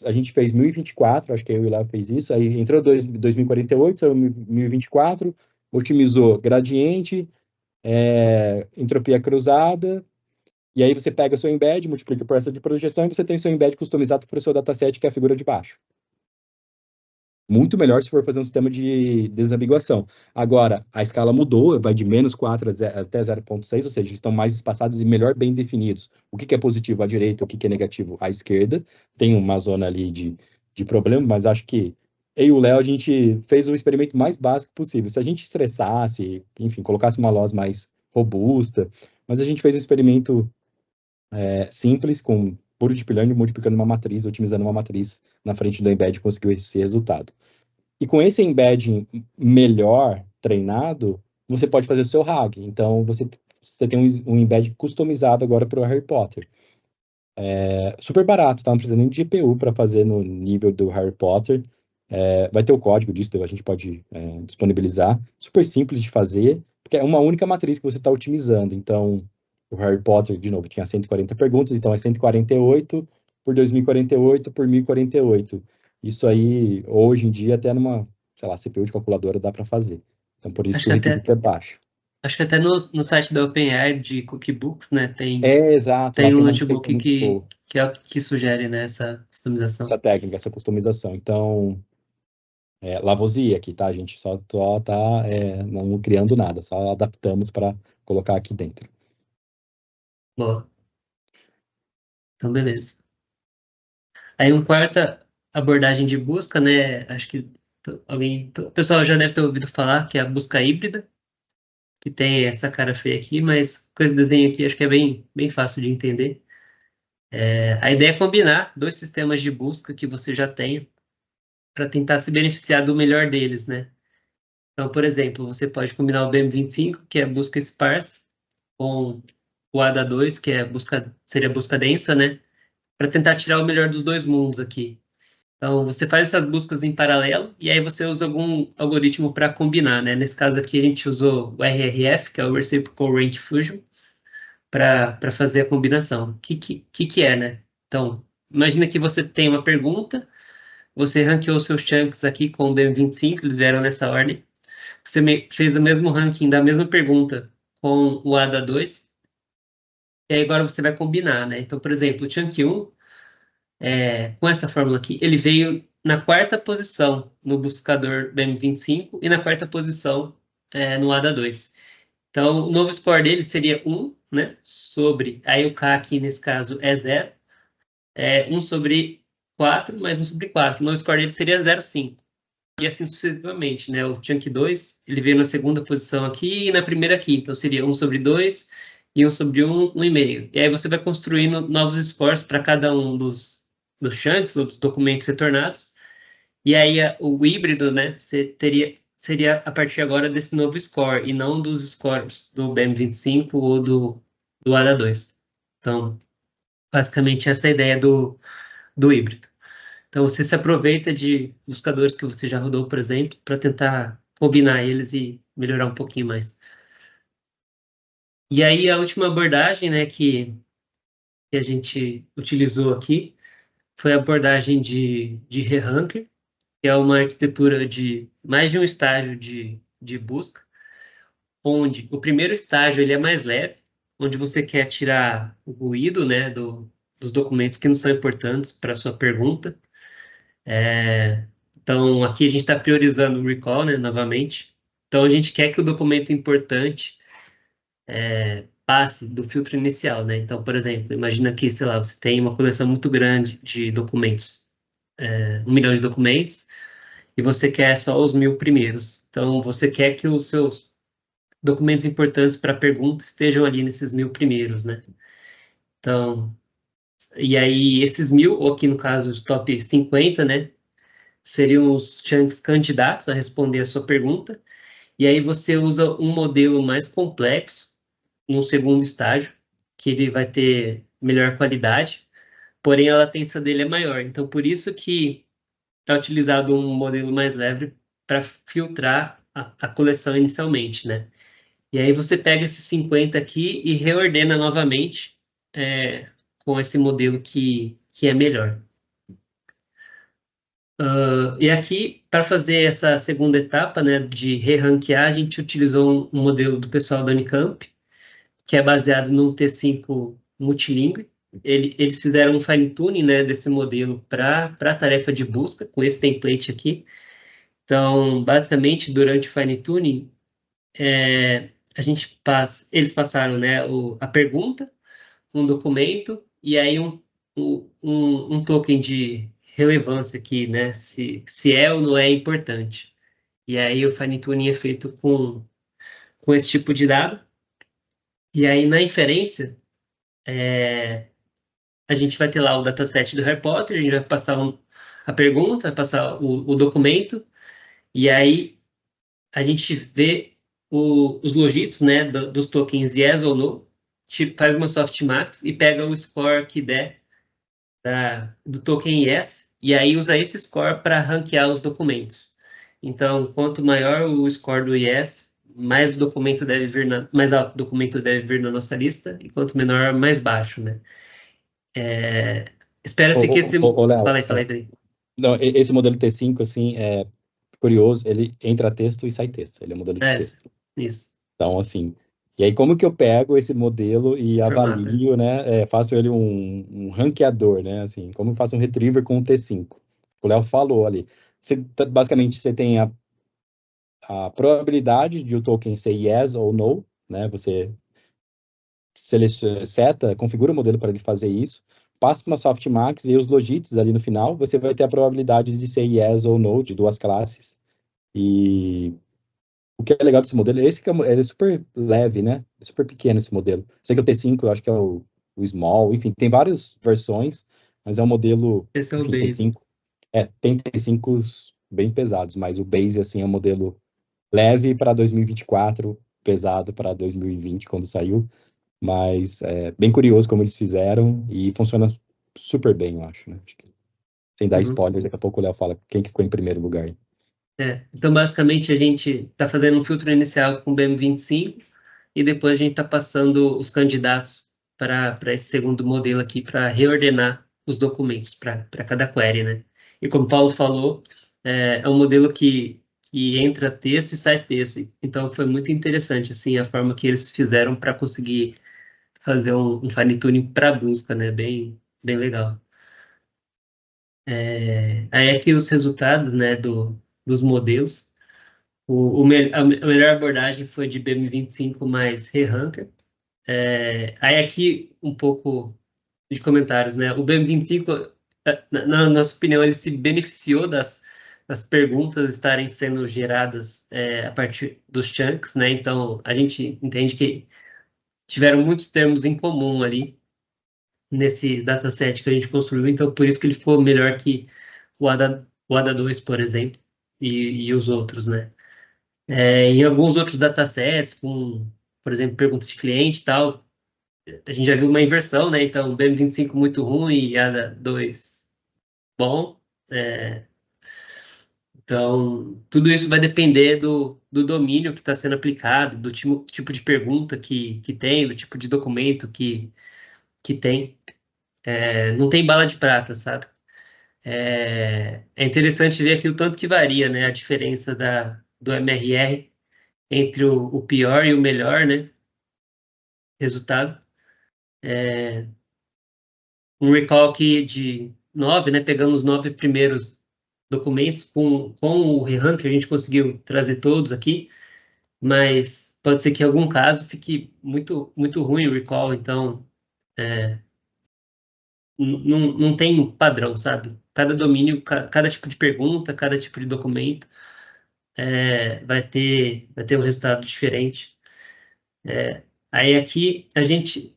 a gente fez 1024, acho que eu e o Léo fez isso, aí entrou 2048, saiu 1024, otimizou gradiente, entropia cruzada, e aí você pega o seu embed, multiplica por essa de projeção, e você tem seu embed customizado para o seu dataset, que é a figura de baixo. Muito melhor se for fazer um sistema de desambiguação. Agora, a escala mudou, vai de -4 até 0,6, ou seja, eles estão mais espaçados e melhor bem definidos. O que é positivo à direita, o que é negativo à esquerda. Tem uma zona ali de problema, mas acho que eu e o Léo, a gente fez o experimento mais básico possível. Se a gente estressasse, enfim, colocasse uma loss mais robusta, mas a gente fez um experimento simples, com puro deep learning, multiplicando uma matriz, otimizando uma matriz na frente do embed, conseguiu esse resultado. E com esse embedding melhor treinado, você pode fazer o seu RAG. Então, você tem um embed customizado agora para o Harry Potter. Super barato, tá? Não precisa nem de GPU para fazer no nível do Harry Potter. Vai ter o código disso, a gente pode disponibilizar. Super simples de fazer, porque é uma única matriz que você está otimizando. Então, o Harry Potter, de novo, tinha 140 perguntas, então é 148 por 2048 por 1048. Isso aí, hoje em dia, até numa, sei lá, CPU de calculadora dá para fazer. Então, por isso que o requisito é baixo. Acho que até no site da OpenAI, de Cookbooks, né, tem exato. um tem notebook que sugere, né, essa customização. Essa técnica, essa customização. Então, Lavoisier aqui, tá? A gente só tá não criando nada, só adaptamos para colocar aqui dentro. Boa. Então, beleza. Aí, uma quarta abordagem de busca, né? Acho que o pessoal já deve ter ouvido falar, que é a busca híbrida, que tem essa cara feia aqui, mas com esse desenho aqui acho que é bem fácil de entender. A ideia é combinar dois sistemas de busca que você já tem para tentar se beneficiar do melhor deles, né? Então, por exemplo, você pode combinar o BM25, que é busca sparse, com o ADA2, que seria busca densa, né? Para tentar tirar o melhor dos dois mundos aqui. Então, você faz essas buscas em paralelo e aí você usa algum algoritmo para combinar, né? Nesse caso aqui, a gente usou o RRF, que é o Reciprocal Range Fusion, para fazer a combinação. O que é, né? Então, imagina que você tem uma pergunta, você ranqueou seus chunks aqui com o BM25, eles vieram nessa ordem. Você fez o mesmo ranking da mesma pergunta com o ADA2, e aí agora você vai combinar, né? Então, por exemplo, o chunk 1, com essa fórmula aqui, ele veio na quarta posição no buscador BM25 e na quarta posição no ADA2. Então, o novo score dele seria 1, né? Aí o K aqui, nesse caso, é 0. 1 sobre 4 mais 1 sobre 4. O novo score dele seria 0,5. E assim sucessivamente, né? O chunk 2, ele veio na segunda posição aqui e na primeira aqui. Então, seria 1 sobre 2 e 1 sobre 1, 1,5. E aí você vai construindo novos scores para cada um dos chunks ou dos documentos retornados. E aí o híbrido, né? Seria a partir agora desse novo score e não dos scores do BM25 ou do ADA2. Então, basicamente essa é a ideia do híbrido. Então, você se aproveita de buscadores que você já rodou, por exemplo, para tentar combinar eles e melhorar um pouquinho mais. E aí, a última abordagem, né, que a gente utilizou aqui foi a abordagem de re-ranker, que é uma arquitetura de mais de um estágio de busca, onde o primeiro estágio ele é mais leve, onde você quer tirar o ruído, né, dos documentos que não são importantes para a sua pergunta. Então, aqui a gente está priorizando o recall, né, novamente. Então, a gente quer que o documento importante passe do filtro inicial, né? Então, por exemplo, imagina que, sei lá, você tem uma coleção muito grande de documentos, 1 milhão de documentos, e você quer só os 1000 primeiros. Então, você quer que os seus documentos importantes para a pergunta estejam ali nesses 1000 primeiros, né? Então, e aí esses 1000, ou aqui no caso os top 50, né? Seriam os chunks candidatos a responder a sua pergunta, E aí você usa um modelo mais complexo no segundo estágio, que ele vai ter melhor qualidade, porém a latência dele é maior. Então, por isso que é utilizado um modelo mais leve para filtrar a coleção inicialmente, né? E aí você pega esses 50 aqui e reordena novamente com esse modelo que é melhor. E aqui, para fazer essa segunda etapa, né, de re-ranquear, a gente utilizou um modelo do pessoal da Unicamp, que é baseado num T5 multilingüe. Eles fizeram um fine-tuning, né, desse modelo para a tarefa de busca, com esse template aqui. Então, basicamente, durante o fine-tuning, eles passaram, né, a pergunta, um documento, e aí um token de relevância aqui, né, se é ou não é importante. E aí o fine-tuning é feito com esse tipo de dado. E aí na inferência, a gente vai ter lá o dataset do Harry Potter, a gente vai passar a pergunta, vai passar o documento, e aí a gente vê os logitos, né, dos tokens yes ou no, faz uma softmax e pega o score que der do token yes, e aí usa esse score para ranquear os documentos. Então, quanto maior o score do yes, mais mais alto o documento deve vir na nossa lista, e quanto menor, mais baixo, né? Espera-se que esse... Léo, Fala aí. não, esse modelo T5, assim, é curioso, ele entra texto e sai texto, ele é um modelo de texto. Isso. Então, assim, e aí como que eu pego esse modelo e Formata. avalio, né, faço ele um ranqueador, né, assim, como eu faço um retriever com o T5? O Léo falou ali. Basicamente, você tem a probabilidade de o token ser yes ou no, né, você configura o modelo para ele fazer isso, passa uma softmax e os logits ali no final, você vai ter a probabilidade de ser yes ou no de duas classes. E o que é legal desse modelo, ele é super leve, né? É super pequeno esse modelo. Sei que o T5, eu acho que é o Small, enfim, tem várias versões, mas é um modelo, Esse é o enfim, base. T5. Tem T5s bem pesados, mas o Base, assim, é um modelo leve para 2024, pesado para 2020, quando saiu. Mas é bem curioso como eles fizeram e funciona super bem, eu acho, né? Acho que, sem dar spoilers, daqui a pouco o Léo fala quem que ficou em primeiro lugar. Então, basicamente, a gente está fazendo um filtro inicial com o BM25 e depois a gente está passando os candidatos para esse segundo modelo aqui para reordenar os documentos para cada query, né? E como o Paulo falou, é um modelo que entra texto e sai texto. Então, foi muito interessante, assim, a forma que eles fizeram para conseguir fazer um fine-tuning para busca, né? Bem legal. Aí aqui os resultados, né, dos modelos. A melhor abordagem foi de BM25 mais ReRanker. Aí aqui um pouco de comentários, né? O BM25, na nossa opinião, ele se beneficiou das perguntas estarem sendo geradas a partir dos chunks, né? Então, a gente entende que tiveram muitos termos em comum ali nesse dataset que a gente construiu, então por isso que ele ficou melhor que o ADA2, por exemplo, e os outros, né? Em alguns outros datasets, por exemplo, pergunta de cliente e tal, a gente já viu uma inversão, né? Então, BM25 muito ruim e ADA2 bom. Então, tudo isso vai depender do domínio que está sendo aplicado, do tipo de pergunta que tem, do tipo de documento que tem. Não tem bala de prata, sabe? É interessante ver aqui o tanto que varia, né? A diferença do MRR entre o pior e o melhor, né? Resultado. Um recall aqui de 9, né? Pegamos os 9 primeiros documentos com o ReRanker, a gente conseguiu trazer todos aqui, mas pode ser que em algum caso fique muito, muito ruim o recall, então não tem padrão, sabe? Cada domínio, cada tipo de pergunta, cada tipo de documento vai ter um resultado diferente. Aí aqui a gente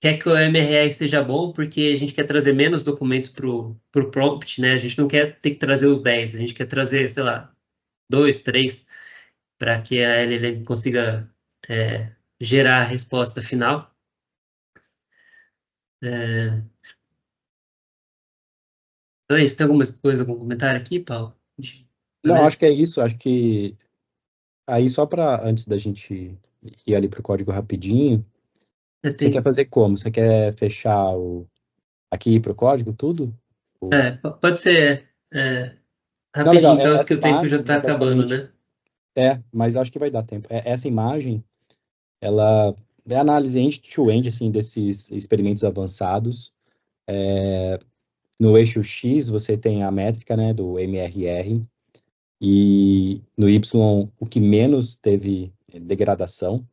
quer que o MRR seja bom porque a gente quer trazer menos documentos para o prompt, né? A gente não quer ter que trazer os 10, a gente quer trazer, sei lá, 2, 3. para que a LLM consiga gerar a resposta final. Então é isso. Tem alguma coisa, algum comentário aqui, Paulo? Não, acho que é isso. Acho que aí só para antes da gente ir ali pro código rapidinho, você quer fazer como? Você quer fechar aqui ir pro código tudo? Pode ser Não, legal. rapidinho, então, porque Essa o tempo já imagem está é acabando, basicamente né? mas acho que vai dar tempo. Essa imagem, ela é análise end-to-end assim desses experimentos avançados. No eixo X você tem a métrica, né, do MRR, e no Y o que menos teve degradação.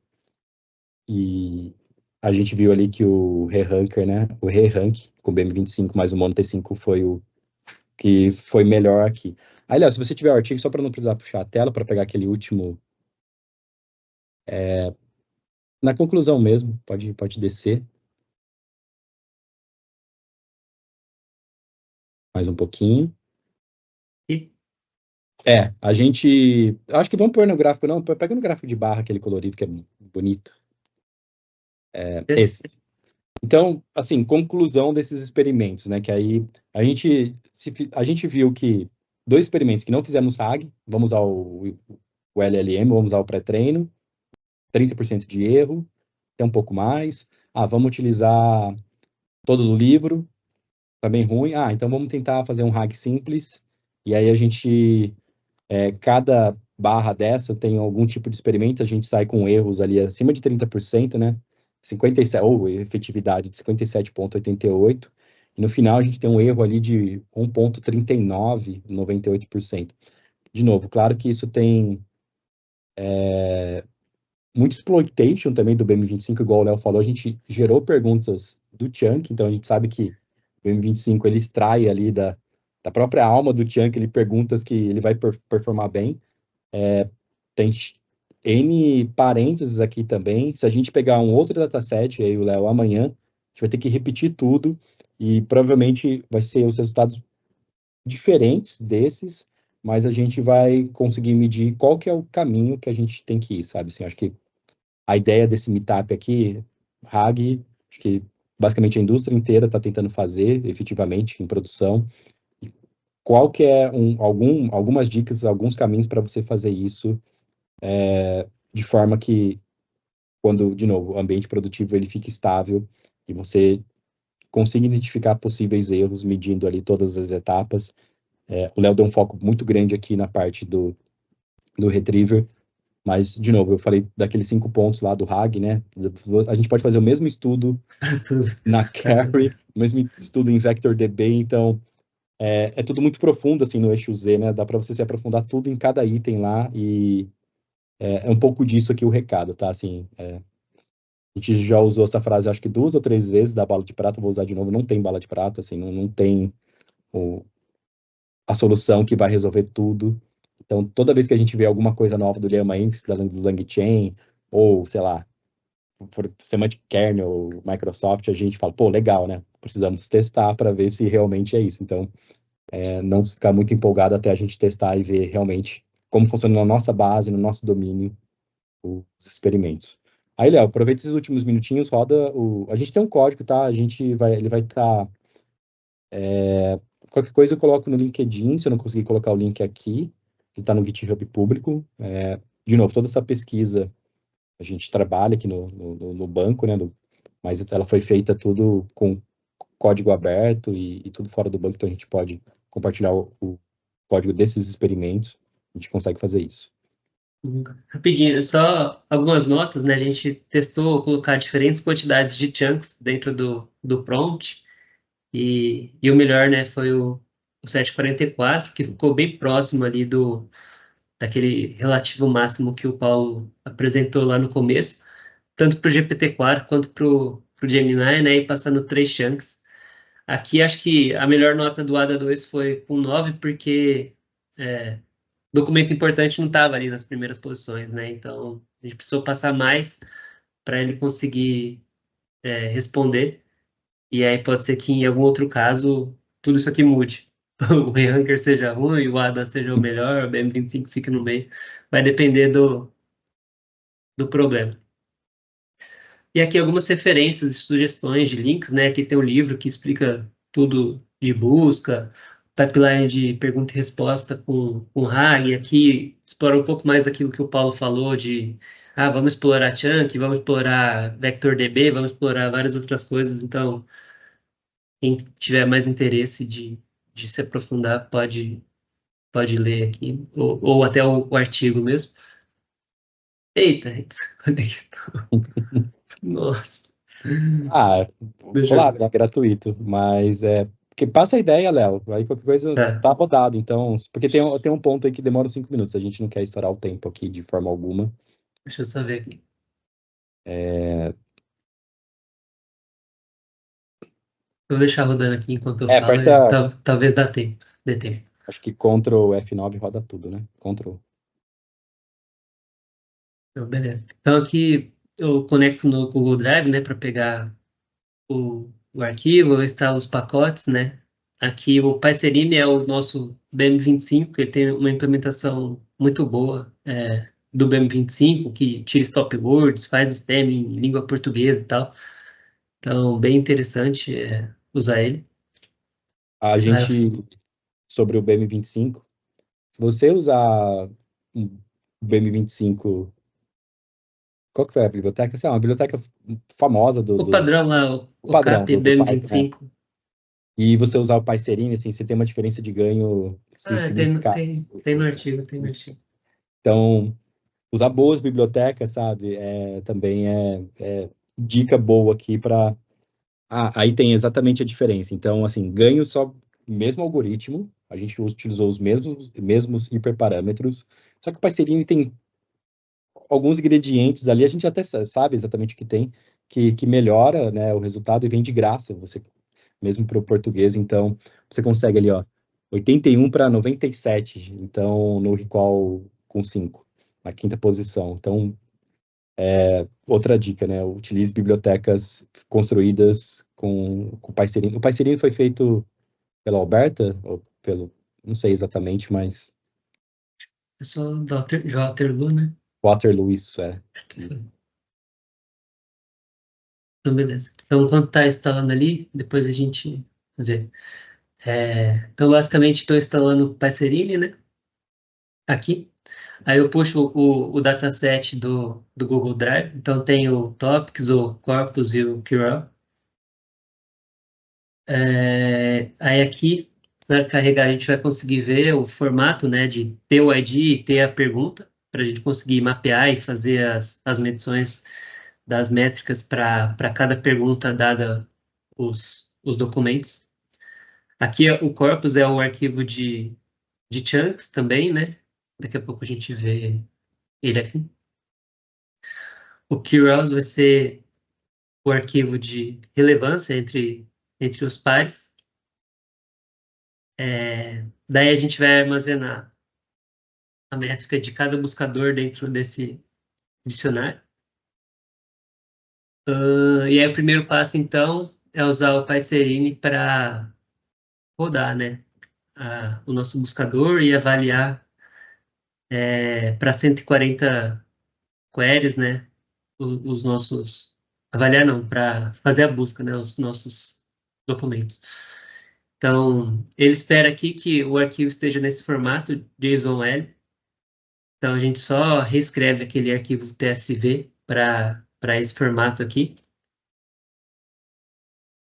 E a gente viu ali que o re-ranker, né, o re-rank com o BM25 mais o Mono T5 foi o que foi melhor aqui. Aí, Léo, se você tiver o artigo, só para não precisar puxar a tela, para pegar aquele último, na conclusão mesmo, pode descer mais um pouquinho. E A gente, acho que vamos pôr no gráfico, não, pega no gráfico de barra, aquele colorido que é bonito. Esse. Então, assim, conclusão desses experimentos, né, que aí a gente viu que 2 experimentos que não fizemos RAG, vamos usar o LLM, vamos usar o pré-treino, 30% de erro, até um pouco mais. Vamos utilizar todo o livro, tá bem ruim. Então vamos tentar fazer um RAG simples, e aí a gente, cada barra dessa tem algum tipo de experimento, a gente sai com erros ali acima de 30%, né? 57, ou efetividade de 57,88%, e no final a gente tem um erro ali de 1,39, 98%. De novo, claro que isso tem muito exploitation também do BM25, igual o Léo falou, a gente gerou perguntas do Chunk, então a gente sabe que o BM25 ele extrai ali da própria alma do Chunk, ele perguntas que ele vai performar bem. Tem N parênteses aqui também. Se a gente pegar um outro dataset, aí o Léo, amanhã, a gente vai ter que repetir tudo e provavelmente vai ser os resultados diferentes desses, mas a gente vai conseguir medir qual que é o caminho que a gente tem que ir, sabe? Assim, acho que a ideia desse meetup aqui, RAG, acho que basicamente a indústria inteira está tentando fazer efetivamente em produção. Qual que é algumas dicas, alguns caminhos para você fazer isso de forma que, quando, de novo, o ambiente produtivo ele fique estável e você consiga identificar possíveis erros, medindo ali todas as etapas. O Léo deu um foco muito grande aqui na parte do retriever, mas, de novo, eu falei daqueles 5 pontos lá do RAG, né? A gente pode fazer o mesmo estudo na Carry, o mesmo estudo em VectorDB, então é tudo muito profundo, assim, no eixo Z, né? Dá para você se aprofundar tudo em cada item lá e é um pouco disso aqui o recado, tá? Assim, a gente já usou essa frase, acho que 2 ou 3 vezes, da bala de prata, vou usar de novo, não tem bala de prata, assim, não tem a solução que vai resolver tudo. Então, toda vez que a gente vê alguma coisa nova do Llama Inf, do LangChain, ou, sei lá, for Semantic Kernel, Microsoft, a gente fala, pô, legal, né? Precisamos testar para ver se realmente é isso. Então, não ficar muito empolgado até a gente testar e ver realmente como funciona na nossa base, no nosso domínio, os experimentos. Aí, Léo, aproveita esses últimos minutinhos, roda a gente tem um código, tá? Ele vai estar... qualquer coisa eu coloco no LinkedIn, se eu não conseguir colocar o link aqui, ele está no GitHub público. De novo, toda essa pesquisa a gente trabalha aqui no banco, né? Mas ela foi feita tudo com código aberto e tudo fora do banco, então a gente pode compartilhar o código desses experimentos, a gente consegue fazer isso. Rapidinho, só algumas notas, né? A gente testou colocar diferentes quantidades de chunks dentro do prompt, e o melhor, né, foi o 744, que ficou bem próximo ali daquele relativo máximo que o Paulo apresentou lá no começo, tanto para o GPT-4 quanto para o Gemini, né, e passando 3 chunks. Aqui acho que a melhor nota do ADA2 foi com 9, porque documento importante não estava ali nas primeiras posições, né? Então a gente precisou passar mais para ele conseguir responder. E aí pode ser que em algum outro caso tudo isso aqui mude. o ranker seja ruim, o ADA seja o melhor, o BM25 fique no meio. Vai depender do problema. E aqui algumas referências, sugestões de links, né? Aqui tem um livro que explica tudo de busca, pipeline de pergunta e resposta com RAG. Aqui explora um pouco mais daquilo que o Paulo falou de vamos explorar Chunk, vamos explorar VectorDB, vamos explorar várias outras coisas. Então, quem tiver mais interesse de se aprofundar pode ler aqui, ou até o artigo mesmo. Eita, desconectou. Nossa. Claro, é gratuito, mas porque passa a ideia, Léo, aí qualquer coisa tá rodado, então, porque tem um ponto aí que demora 5 minutos, a gente não quer estourar o tempo aqui de forma alguma. Deixa eu só ver aqui. Vou deixar rodando aqui enquanto eu falo, talvez dê tempo. Acho que Ctrl F9 roda tudo, né? Ctrl. Então, beleza. Então aqui eu conecto no Google Drive, né, para pegar o arquivo, eu instalo os pacotes, né? Aqui o Pyserine é o nosso BM25, ele tem uma implementação muito boa do BM25, que tira stop words, faz stem em língua portuguesa e tal. Então, bem interessante usar ele. A gente, sobre o BM25, se você usar o BM25, qual que foi a biblioteca? Essa é uma biblioteca famosa o padrão lá, o padrão CAP do BM25. Python, e você usar o Pyserine, assim, você tem uma diferença de ganho significativa. Tem no artigo. Então, usar boas bibliotecas, sabe, também é dica boa aqui para... aí tem exatamente a diferença. Então, assim, ganho só, mesmo algoritmo, a gente utilizou os mesmos hiperparâmetros, só que o Pyserine tem alguns ingredientes ali, a gente até sabe exatamente o que tem, que melhora, né, o resultado e vem de graça, você mesmo para o português, então você consegue ali, ó, 81 para 97, então no recall com 5, na quinta posição. Então, outra dica, né, utilize bibliotecas construídas com o Pyserine. O Pyserine foi feito pela Alberta, ou não sei exatamente, mas... É só Waterloo, né? Waterloo, isso, Então, beleza. Então, enquanto está instalando ali, depois a gente vê. Então, basicamente, estou instalando o Pyserine, né? Aqui. Aí eu puxo o dataset do Google Drive. Então, tem o Topics, o Corpus e o Quirrell. Aí aqui, na hora de carregar, a gente vai conseguir ver o formato, né, de ter o ID e ter a pergunta, para a gente conseguir mapear e fazer as medições das métricas para cada pergunta dada os documentos. Aqui o corpus é o arquivo de chunks também, né? Daqui a pouco a gente vê ele aqui. O keyRaws vai ser o arquivo de relevância entre os pares. Daí a gente vai armazenar a métrica de cada buscador dentro desse dicionário. E aí o primeiro passo, então, é usar o Pyserine para rodar, né, o nosso buscador e avaliar para 140 queries, né, os nossos... Avaliar não, para fazer a busca, né, os nossos documentos. Então, ele espera aqui que o arquivo esteja nesse formato JSON-L. Então, a gente só reescreve aquele arquivo TSV para esse formato aqui.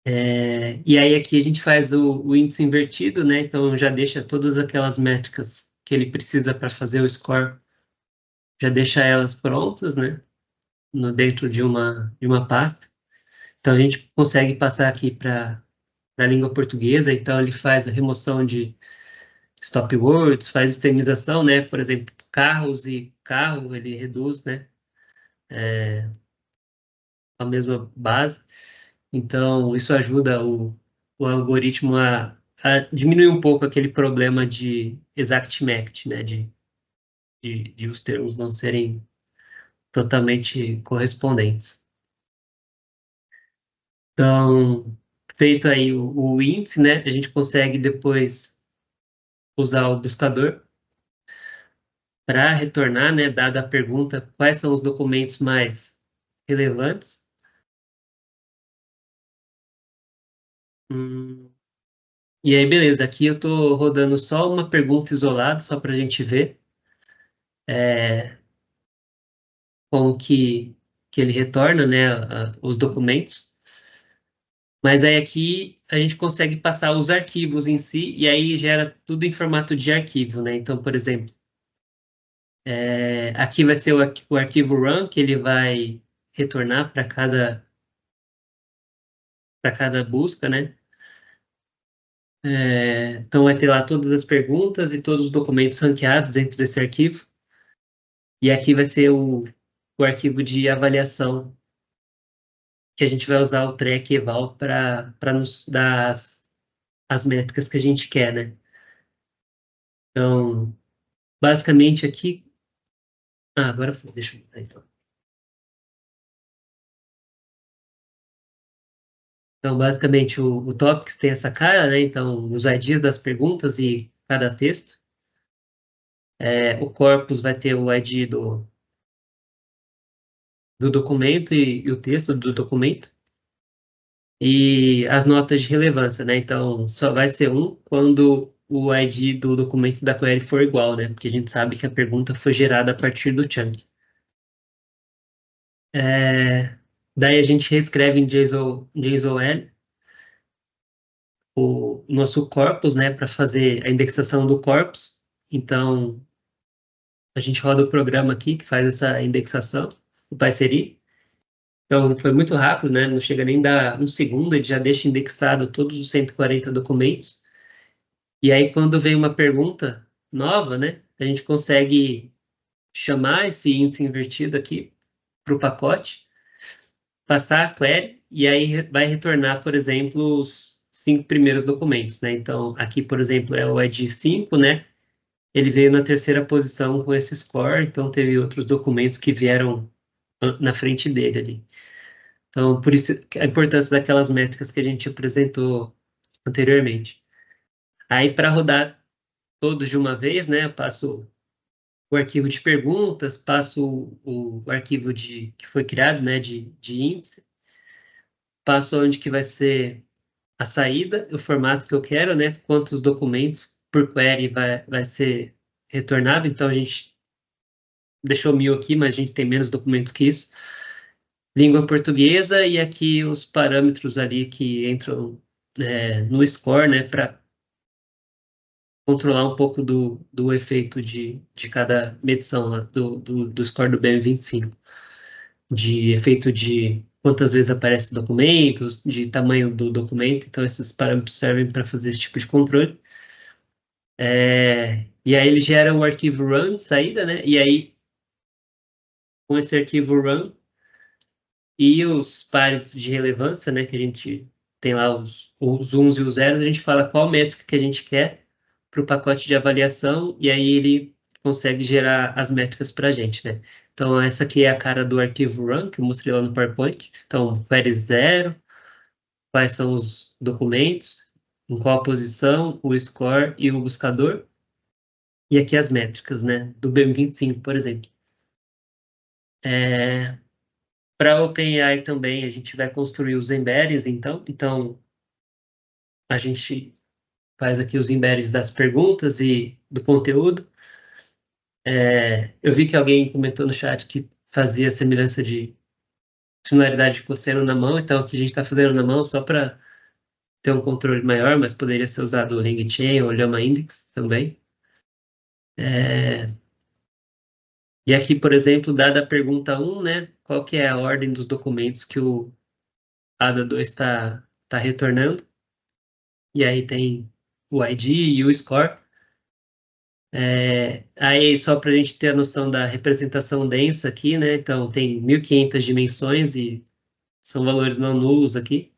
E aí aqui a gente faz o índice invertido, né? Então, já deixa todas aquelas métricas que ele precisa para fazer o score, já deixa elas prontas, né? Dentro de uma pasta. Então, a gente consegue passar aqui para a língua portuguesa. Então, ele faz a remoção de stop words, faz extremização, né? Por exemplo, carros e carro, ele reduz, né? A mesma base. Então, isso ajuda o algoritmo a diminuir um pouco aquele problema de exact match, né? De os termos não serem totalmente correspondentes. Então, feito aí o índice, né? A gente consegue depois usar o buscador para retornar, né, dada a pergunta, quais são os documentos mais relevantes. E aí, beleza, aqui eu estou rodando só uma pergunta isolada, só para a gente ver como que ele retorna, né, os documentos. Mas aí aqui a gente consegue passar os arquivos em si, e aí gera tudo em formato de arquivo, né? Então, por exemplo, aqui vai ser o arquivo run, que ele vai retornar para cada busca, né? Então vai ter lá todas as perguntas e todos os documentos ranqueados dentro desse arquivo. E aqui vai ser o arquivo de avaliação, que a gente vai usar o track eval para nos dar as métricas que a gente quer, né? Então, basicamente aqui... agora foi, deixa eu mudar então. Então, basicamente, o Topics tem essa cara, né? Então, os IDs das perguntas e cada texto. O Corpus vai ter o ID do documento e o texto do documento. E as notas de relevância, né? Então, só vai ser um quando o ID do documento da query for igual, né? Porque a gente sabe que a pergunta foi gerada a partir do chunk. Daí a gente reescreve em JSON o nosso corpus, né? Para fazer a indexação do corpus. Então, a gente roda o programa aqui que faz essa indexação, o Python. Então, foi muito rápido, né? Não chega nem a dar um segundo, ele já deixa indexado todos os 140 documentos. E aí, quando vem uma pergunta nova, né? A gente consegue chamar esse índice invertido aqui para o pacote, passar a query, e aí vai retornar, por exemplo, os 5 primeiros documentos, né? Então, aqui, por exemplo, é o ID 5, né? Ele veio na terceira posição com esse score, então teve outros documentos que vieram na frente dele ali. Então, por isso a importância daquelas métricas que a gente apresentou anteriormente. Aí, para rodar todos de uma vez, né, eu passo o arquivo de perguntas, passo o arquivo que foi criado, né, de índice, passo onde que vai ser a saída, o formato que eu quero, né, quantos documentos por query vai ser retornado, então a gente deixou 1000 aqui, mas a gente tem menos documentos que isso. Língua portuguesa e aqui os parâmetros ali que entram no score, né, para controlar um pouco do efeito de cada medição lá, do score do BM25, de efeito de quantas vezes aparece documentos, de tamanho do documento, então esses parâmetros servem para fazer esse tipo de controle. E aí ele gera o arquivo run de saída, né, e aí com esse arquivo run e os pares de relevância, né, que a gente tem lá os uns e os zeros, a gente fala qual métrica que a gente quer para o pacote de avaliação, e aí ele consegue gerar as métricas para a gente, né? Então, essa aqui é a cara do arquivo run, que eu mostrei lá no PowerPoint. Então, query 0, quais são os documentos, em qual posição, o score e o buscador. E aqui as métricas, né, do BM25, por exemplo. Para a OpenAI também, a gente vai construir os embeddings, então. Então, a gente faz aqui os embeddings das perguntas e do conteúdo. Eu vi que alguém comentou no chat que fazia semelhança de similaridade de cosseno na mão, então aqui a gente está fazendo na mão só para ter um controle maior, mas poderia ser usado o LangChain ou o Llama Index também. E aqui, por exemplo, dada a pergunta 1, né, qual que é a ordem dos documentos que o ADA2 está retornando? E aí tem o ID e o score. Aí, só para a gente ter a noção da representação densa aqui, né? Então, tem 1.500 dimensões e são valores não nulos aqui,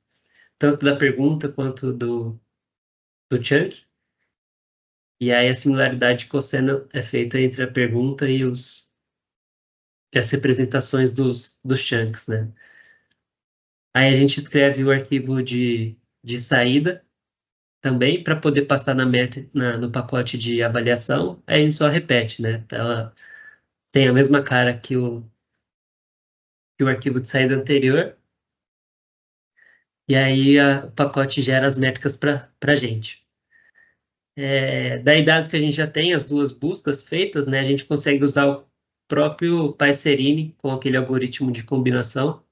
tanto da pergunta quanto do chunk. E aí, a similaridade de cosseno é feita entre a pergunta e as representações dos chunks, né? Aí, a gente escreve o arquivo de saída também, para poder passar no pacote de avaliação, aí a gente só repete, né? Ela tem a mesma cara que o arquivo de saída anterior, e aí o pacote gera as métricas para a gente. Daí, dado que a gente já tem as duas buscas feitas, né, a gente consegue usar o próprio Pyserine com aquele algoritmo de combinação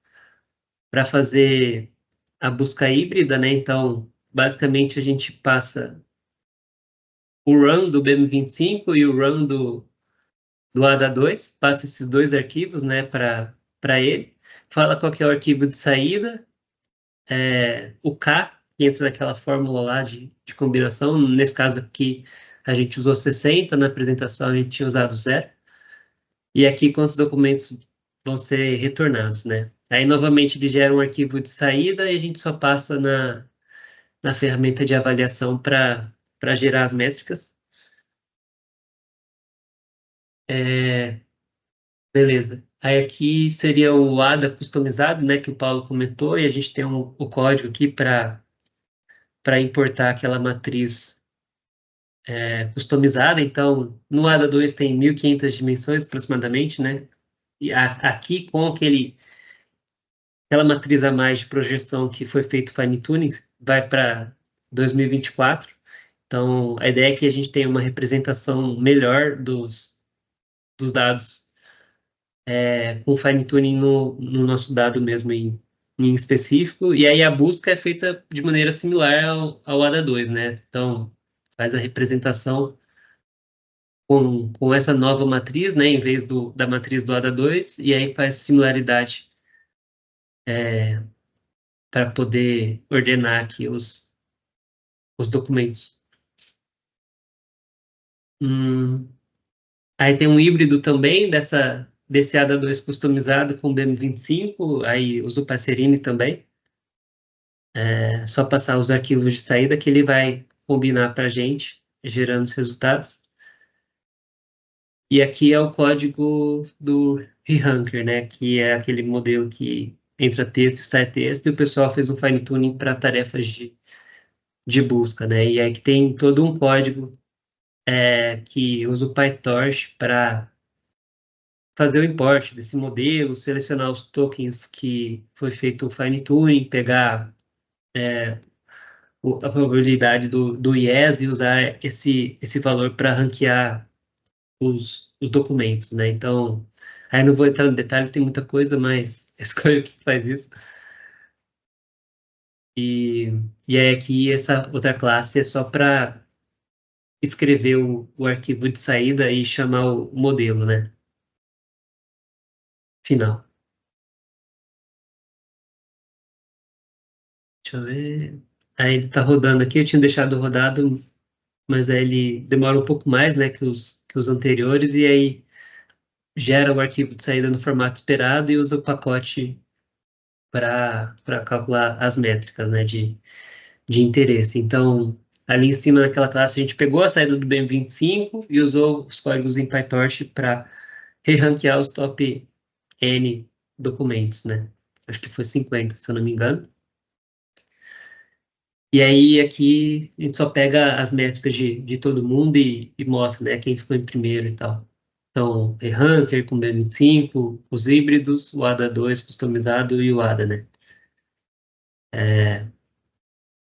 para fazer a busca híbrida, né? Então, basicamente, a gente passa o run do BM25 e o run do ADA2, passa esses dois arquivos, né, para ele, fala qual que é o arquivo de saída, o K, que entra naquela fórmula lá de combinação, nesse caso aqui a gente usou 60, na apresentação a gente tinha usado 0, e aqui quantos documentos vão ser retornados, né? Aí, novamente, ele gera um arquivo de saída e a gente só passa na ferramenta de avaliação para gerar as métricas. Beleza. Aí aqui seria o ADA customizado, né, que o Paulo comentou, e a gente tem o código aqui para importar aquela matriz customizada. Então, no ADA2 tem 1.500 dimensões aproximadamente, né? E aqui com aquela matriz a mais de projeção que foi feito fine tuning, vai para 2024. Então, a ideia é que a gente tenha uma representação melhor dos dados com fine tuning no nosso dado mesmo em específico, e aí a busca é feita de maneira similar ao ADA2, né? Então, faz a representação com essa nova matriz, né, em vez da matriz do ADA2, e aí faz similaridade para poder ordenar aqui os documentos. Aí tem um híbrido também desse ADA2 customizado com BM25, aí usa o Passerini também. Só passar os arquivos de saída que ele vai combinar para a gente, gerando os resultados. E aqui é o código do Reranker, né, que é aquele modelo que entra texto e sai texto, e o pessoal fez um fine tuning para tarefas de busca, né, e aí que tem todo um código que usa o PyTorch para fazer o import desse modelo, selecionar os tokens que foi feito o fine tuning, pegar a probabilidade do IES e usar esse valor para ranquear os documentos, né? Então, aí não vou entrar no detalhe, tem muita coisa, mas escolha que faz isso. E aí aqui essa outra classe é só para escrever o arquivo de saída e chamar o modelo, né? Final. Deixa eu ver. Aí ele está rodando aqui, eu tinha deixado rodado, mas aí ele demora um pouco mais, né, que os anteriores, e aí gera o arquivo de saída no formato esperado e usa o pacote para calcular as métricas, né, de interesse. Então, ali em cima naquela classe, a gente pegou a saída do BM25 e usou os códigos em PyTorch para re-ranquear os top N documentos, né? Acho que foi 50, se eu não me engano. E aí, aqui, a gente só pega as métricas de todo mundo e mostra, né, quem ficou em primeiro e tal. Então, Ranker com B25, os híbridos, o ADA2 customizado e o ADA, né?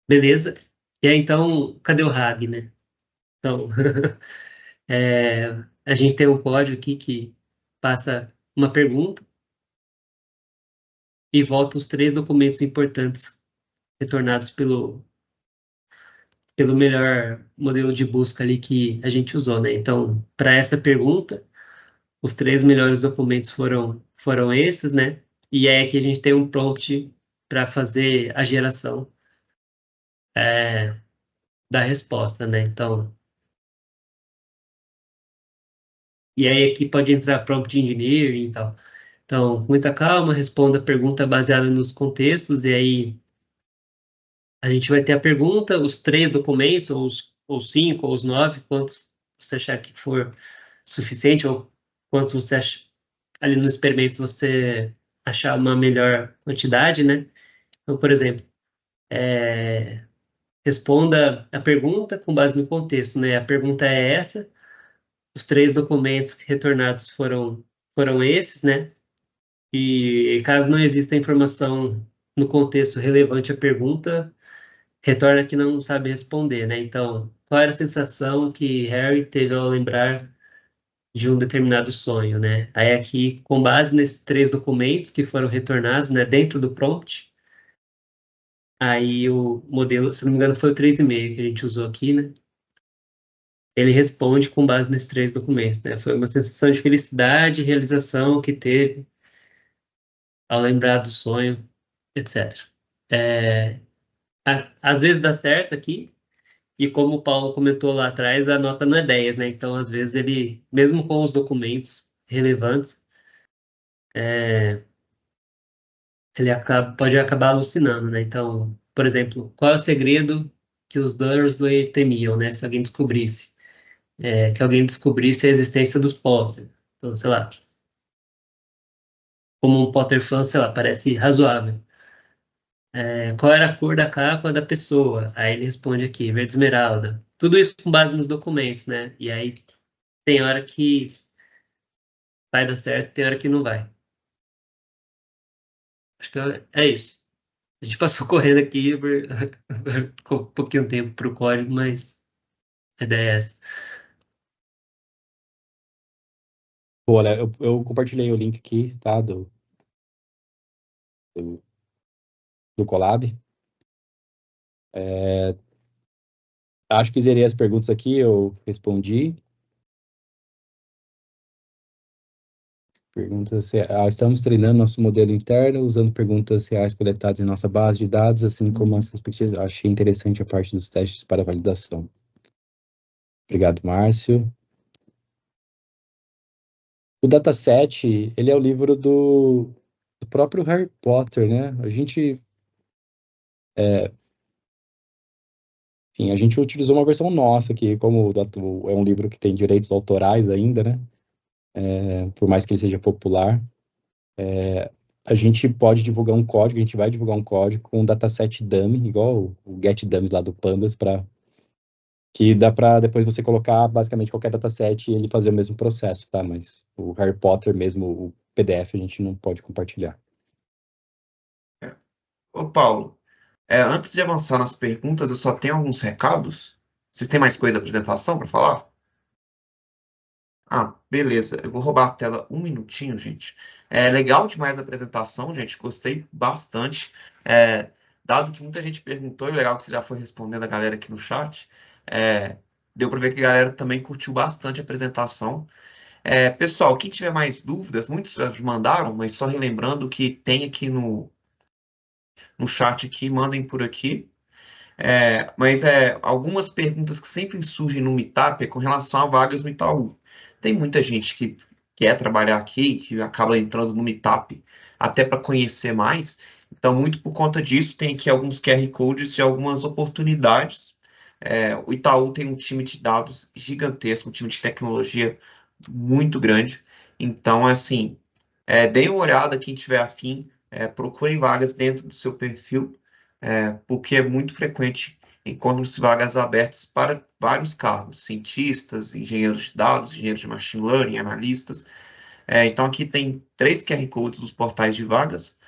Beleza. E aí, então, cadê o RAG, né? Então, a gente tem um código aqui que passa uma pergunta e volta os 3 documentos importantes retornados pelo melhor modelo de busca ali que a gente usou, né? Então, para essa pergunta, os 3 melhores documentos foram esses, né? E aí aqui a gente tem um prompt para fazer a geração da resposta, né? Então, e aí aqui pode entrar prompt engineering e tal. Então, com muita calma, responda a pergunta baseada nos contextos, e aí a gente vai ter a pergunta, os 3 documentos, ou 5, ou os 9, quantos você achar que for suficiente, ou quantos você acha, ali nos experimentos você achar uma melhor quantidade, né? Então, por exemplo, responda a pergunta com base no contexto, né? A pergunta é essa, os 3 documentos retornados foram esses, né? E caso não exista informação no contexto relevante à pergunta, retorna que não sabe responder, né? Então, qual era a sensação que Harry teve ao lembrar de um determinado sonho, né? Aí aqui, com base nesses 3 documentos que foram retornados, né, dentro do prompt, aí o modelo, se não me engano, foi o 3,5 que a gente usou aqui, né? Ele responde com base nesses 3 documentos, né? Foi uma sensação de felicidade e realização que teve ao lembrar do sonho, etc. Às vezes dá certo aqui, e como o Paulo comentou lá atrás, a nota não é 10, né? Então, às vezes, ele, mesmo com os documentos relevantes, ele pode acabar alucinando, né? Então, por exemplo, qual é o segredo que os Dursley temiam, né? Se alguém descobrisse. Que alguém descobrisse a existência dos Potter. Então, sei lá, como um Potter fã, sei lá, parece razoável. Qual era a cor da capa da pessoa? Aí ele responde aqui, verde esmeralda. Tudo isso com base nos documentos, né? E aí tem hora que vai dar certo, tem hora que não vai. Acho que é isso. A gente passou correndo aqui, ficou um pouquinho de tempo para o código, mas a ideia é essa. Pô, olha, eu compartilhei o link aqui, tá? Do Colab. Acho que zerei as perguntas aqui, eu respondi. Estamos treinando nosso modelo interno usando perguntas reais coletadas em nossa base de dados, assim como as respectivas. Achei interessante a parte dos testes para validação. Obrigado, Márcio. O dataset, ele é o livro do próprio Harry Potter, né? Enfim, a gente utilizou uma versão nossa aqui, como é um livro que tem direitos autorais ainda, né? Por mais que ele seja popular. A gente pode divulgar um código, a gente vai divulgar um código com um dataset dummy, igual o Get Dummies lá do Pandas, que dá para depois você colocar basicamente qualquer dataset e ele fazer o mesmo processo, tá? Mas o Harry Potter mesmo, o PDF, a gente não pode compartilhar. Ô, Paulo, antes de avançar nas perguntas, eu só tenho alguns recados. Vocês têm mais coisa da apresentação para falar? Ah, beleza. Eu vou roubar a tela um minutinho, gente. É legal demais a apresentação, gente. Gostei bastante. Dado que muita gente perguntou, e legal que você já foi respondendo a galera aqui no chat, deu para ver que a galera também curtiu bastante a apresentação. Pessoal, quem tiver mais dúvidas, muitos já mandaram, mas só relembrando que tem aqui no chat aqui, mandem por aqui. Mas algumas perguntas que sempre surgem no Meetup é com relação a vagas no Itaú. Tem muita gente que quer trabalhar aqui, que acaba entrando no Meetup até para conhecer mais. Então, muito por conta disso, tem aqui alguns QR Codes de algumas oportunidades. O Itaú tem um time de dados gigantesco, um time de tecnologia muito grande. Então, assim, deem uma olhada, quem tiver afim, procurem vagas dentro do seu perfil, porque é muito frequente encontram-se vagas abertas para vários cargos, cientistas, engenheiros de dados, engenheiros de machine learning, analistas. Então, aqui tem 3 QR Codes dos portais de vagas.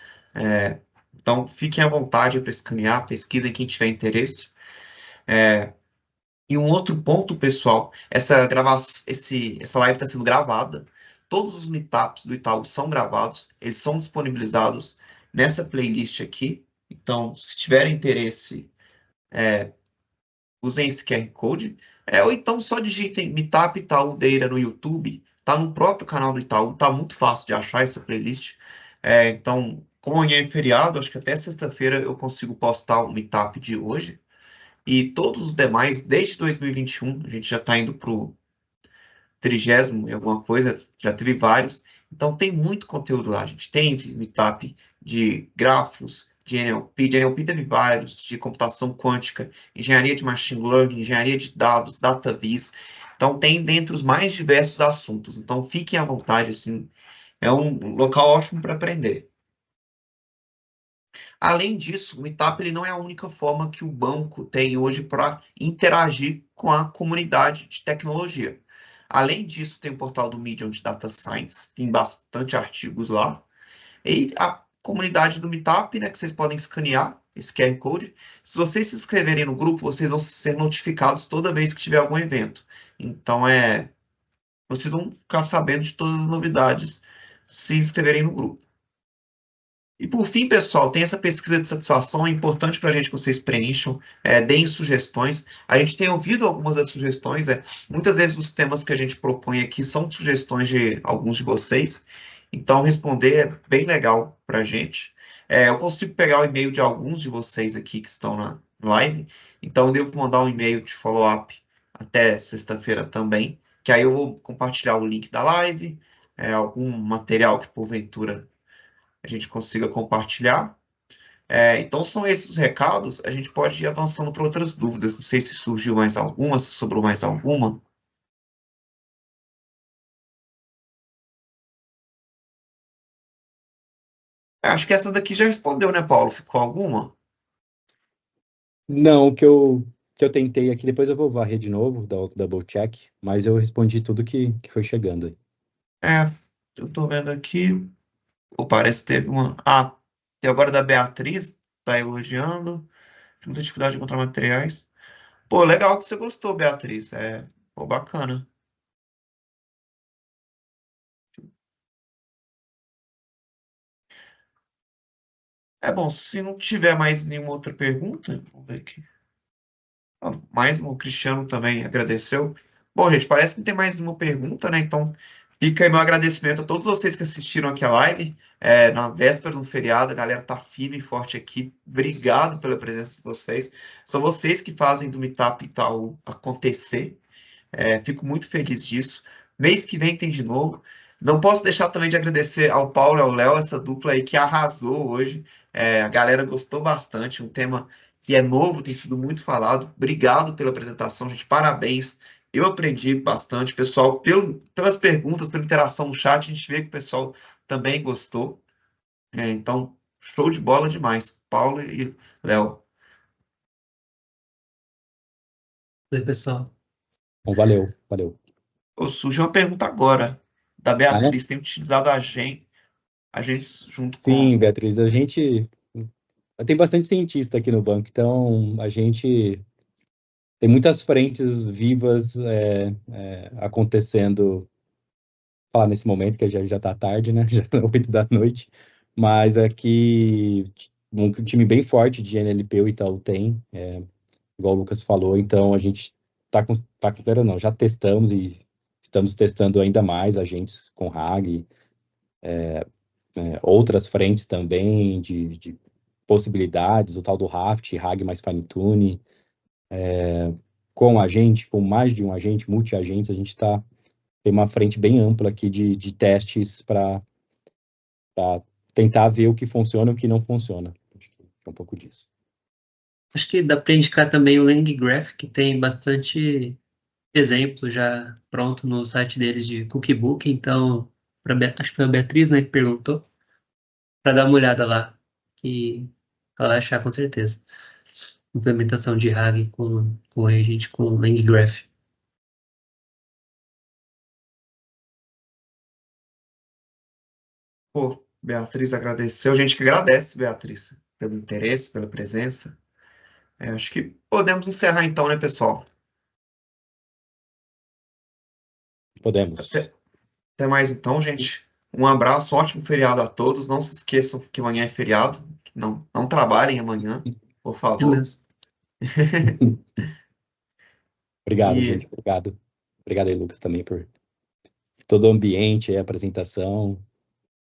Então, fiquem à vontade para escanear, pesquisem quem tiver interesse. E um outro ponto, pessoal, essa live está sendo gravada. Todos os meetups do Itaú são gravados, eles são disponibilizados nessa playlist aqui. Então, se tiverem interesse, usem esse QR Code. Ou então só digitem Meetup Itaú Deira no YouTube. Tá no próprio canal do Itaú, tá muito fácil de achar essa playlist. Então, como amanhã é feriado, acho que até sexta-feira eu consigo postar o Meetup de hoje. E todos os demais, desde 2021, a gente já está indo para o 30º e alguma coisa, já teve vários. Então tem muito conteúdo lá, gente. Tem meetup de grafos, de NLP teve vários, de computação quântica, engenharia de machine learning, engenharia de dados, data viz. Então tem dentre os mais diversos assuntos. Então fiquem à vontade, assim, é um local ótimo para aprender. Além disso, o Meetup ele não é a única forma que o banco tem hoje para interagir com a comunidade de tecnologia. Além disso, tem o portal do Medium de Data Science, tem bastante artigos lá. E a comunidade do Meetup, né, que vocês podem escanear esse QR Code. Se vocês se inscreverem no grupo, vocês vão ser notificados toda vez que tiver algum evento. Então, vocês vão ficar sabendo de todas as novidades se inscreverem no grupo. E por fim, pessoal, tem essa pesquisa de satisfação, é importante para a gente que vocês preencham, deem sugestões. A gente tem ouvido algumas das sugestões, muitas vezes os temas que a gente propõe aqui são sugestões de alguns de vocês, então responder é bem legal para a gente. Eu consigo pegar o e-mail de alguns de vocês aqui que estão na live, então eu devo mandar um e-mail de follow-up até sexta-feira também, que aí eu vou compartilhar o link da live, algum material que porventura a gente consiga compartilhar. Então, são esses os recados. A gente pode ir avançando para outras dúvidas. Não sei se surgiu mais alguma, se sobrou mais alguma. Acho que essa daqui já respondeu, né, Paulo? Ficou alguma? Não, o que eu tentei aqui, depois eu vou varrer de novo, dar o double check, mas eu respondi tudo que foi chegando aí. Eu tô vendo aqui. Parece que teve uma. Tem agora da Beatriz, tá elogiando. Muita dificuldade de encontrar materiais. Pô, legal que você gostou, Beatriz. Pô, bacana. Bom, se não tiver mais nenhuma outra pergunta, vamos ver aqui. Mais um, o Cristiano também agradeceu. Bom, gente, parece que não tem mais nenhuma pergunta, né? Então, fica aí meu agradecimento a todos vocês que assistiram aqui a live. Na véspera do feriado, a galera tá firme e forte aqui. Obrigado pela presença de vocês. São vocês que fazem do Meetup Itaú acontecer. Fico muito feliz disso. Mês que vem tem de novo. Não posso deixar também de agradecer ao Paulo e ao Léo, essa dupla aí que arrasou hoje. A galera gostou bastante, um tema que é novo, tem sido muito falado. Obrigado pela apresentação, gente. Parabéns. Eu aprendi bastante, pessoal, pelas perguntas, pela interação no chat, a gente vê que o pessoal também gostou. Então, show de bola demais. Paulo e Léo. Oi, pessoal. Bom, valeu. Surgiu uma pergunta agora, da Ah, é? Beatriz, tem utilizado a gente junto Sim, com. Beatriz, a gente tem bastante cientista aqui no banco, então a gente tem muitas frentes vivas acontecendo, falar nesse momento, que já tá tarde, né? Já é 8 da noite, mas aqui um time bem forte de NLP o Itaú tem, igual o Lucas falou, então a gente tá considerando, não, já testamos e estamos testando ainda mais agentes com RAG, outras frentes também de possibilidades, o tal do Raft, RAG mais fine-tune, com agente, com mais de um agente, multi-agentes, a gente tem uma frente bem ampla aqui de testes para tentar ver o que funciona e o que não funciona. Acho que é um pouco disso. Acho que dá para indicar também o LangGraph, que tem bastante exemplo já pronto no site deles de cookbook. Então, acho que foi a Beatriz, né, que perguntou, para dar uma olhada lá, que ela vai achar com certeza. Implementação de RAG com agent com LangGraph. Pô, Beatriz agradeceu. A gente que agradece, Beatriz, pelo interesse, pela presença. Acho que podemos encerrar então, né, pessoal? Podemos. Até mais então, gente. Um abraço, ótimo feriado a todos. Não se esqueçam que amanhã é feriado. Não trabalhem amanhã, por É favor. mesmo. Obrigado, E gente. Obrigado. Obrigado aí, Lucas, também por todo o ambiente, a apresentação.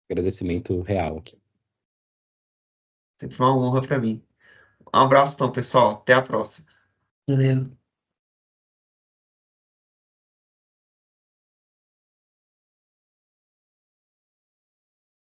Agradecimento real aqui. sempre uma honra para mim. Um abraço então, pessoal. Até a próxima. Valeu.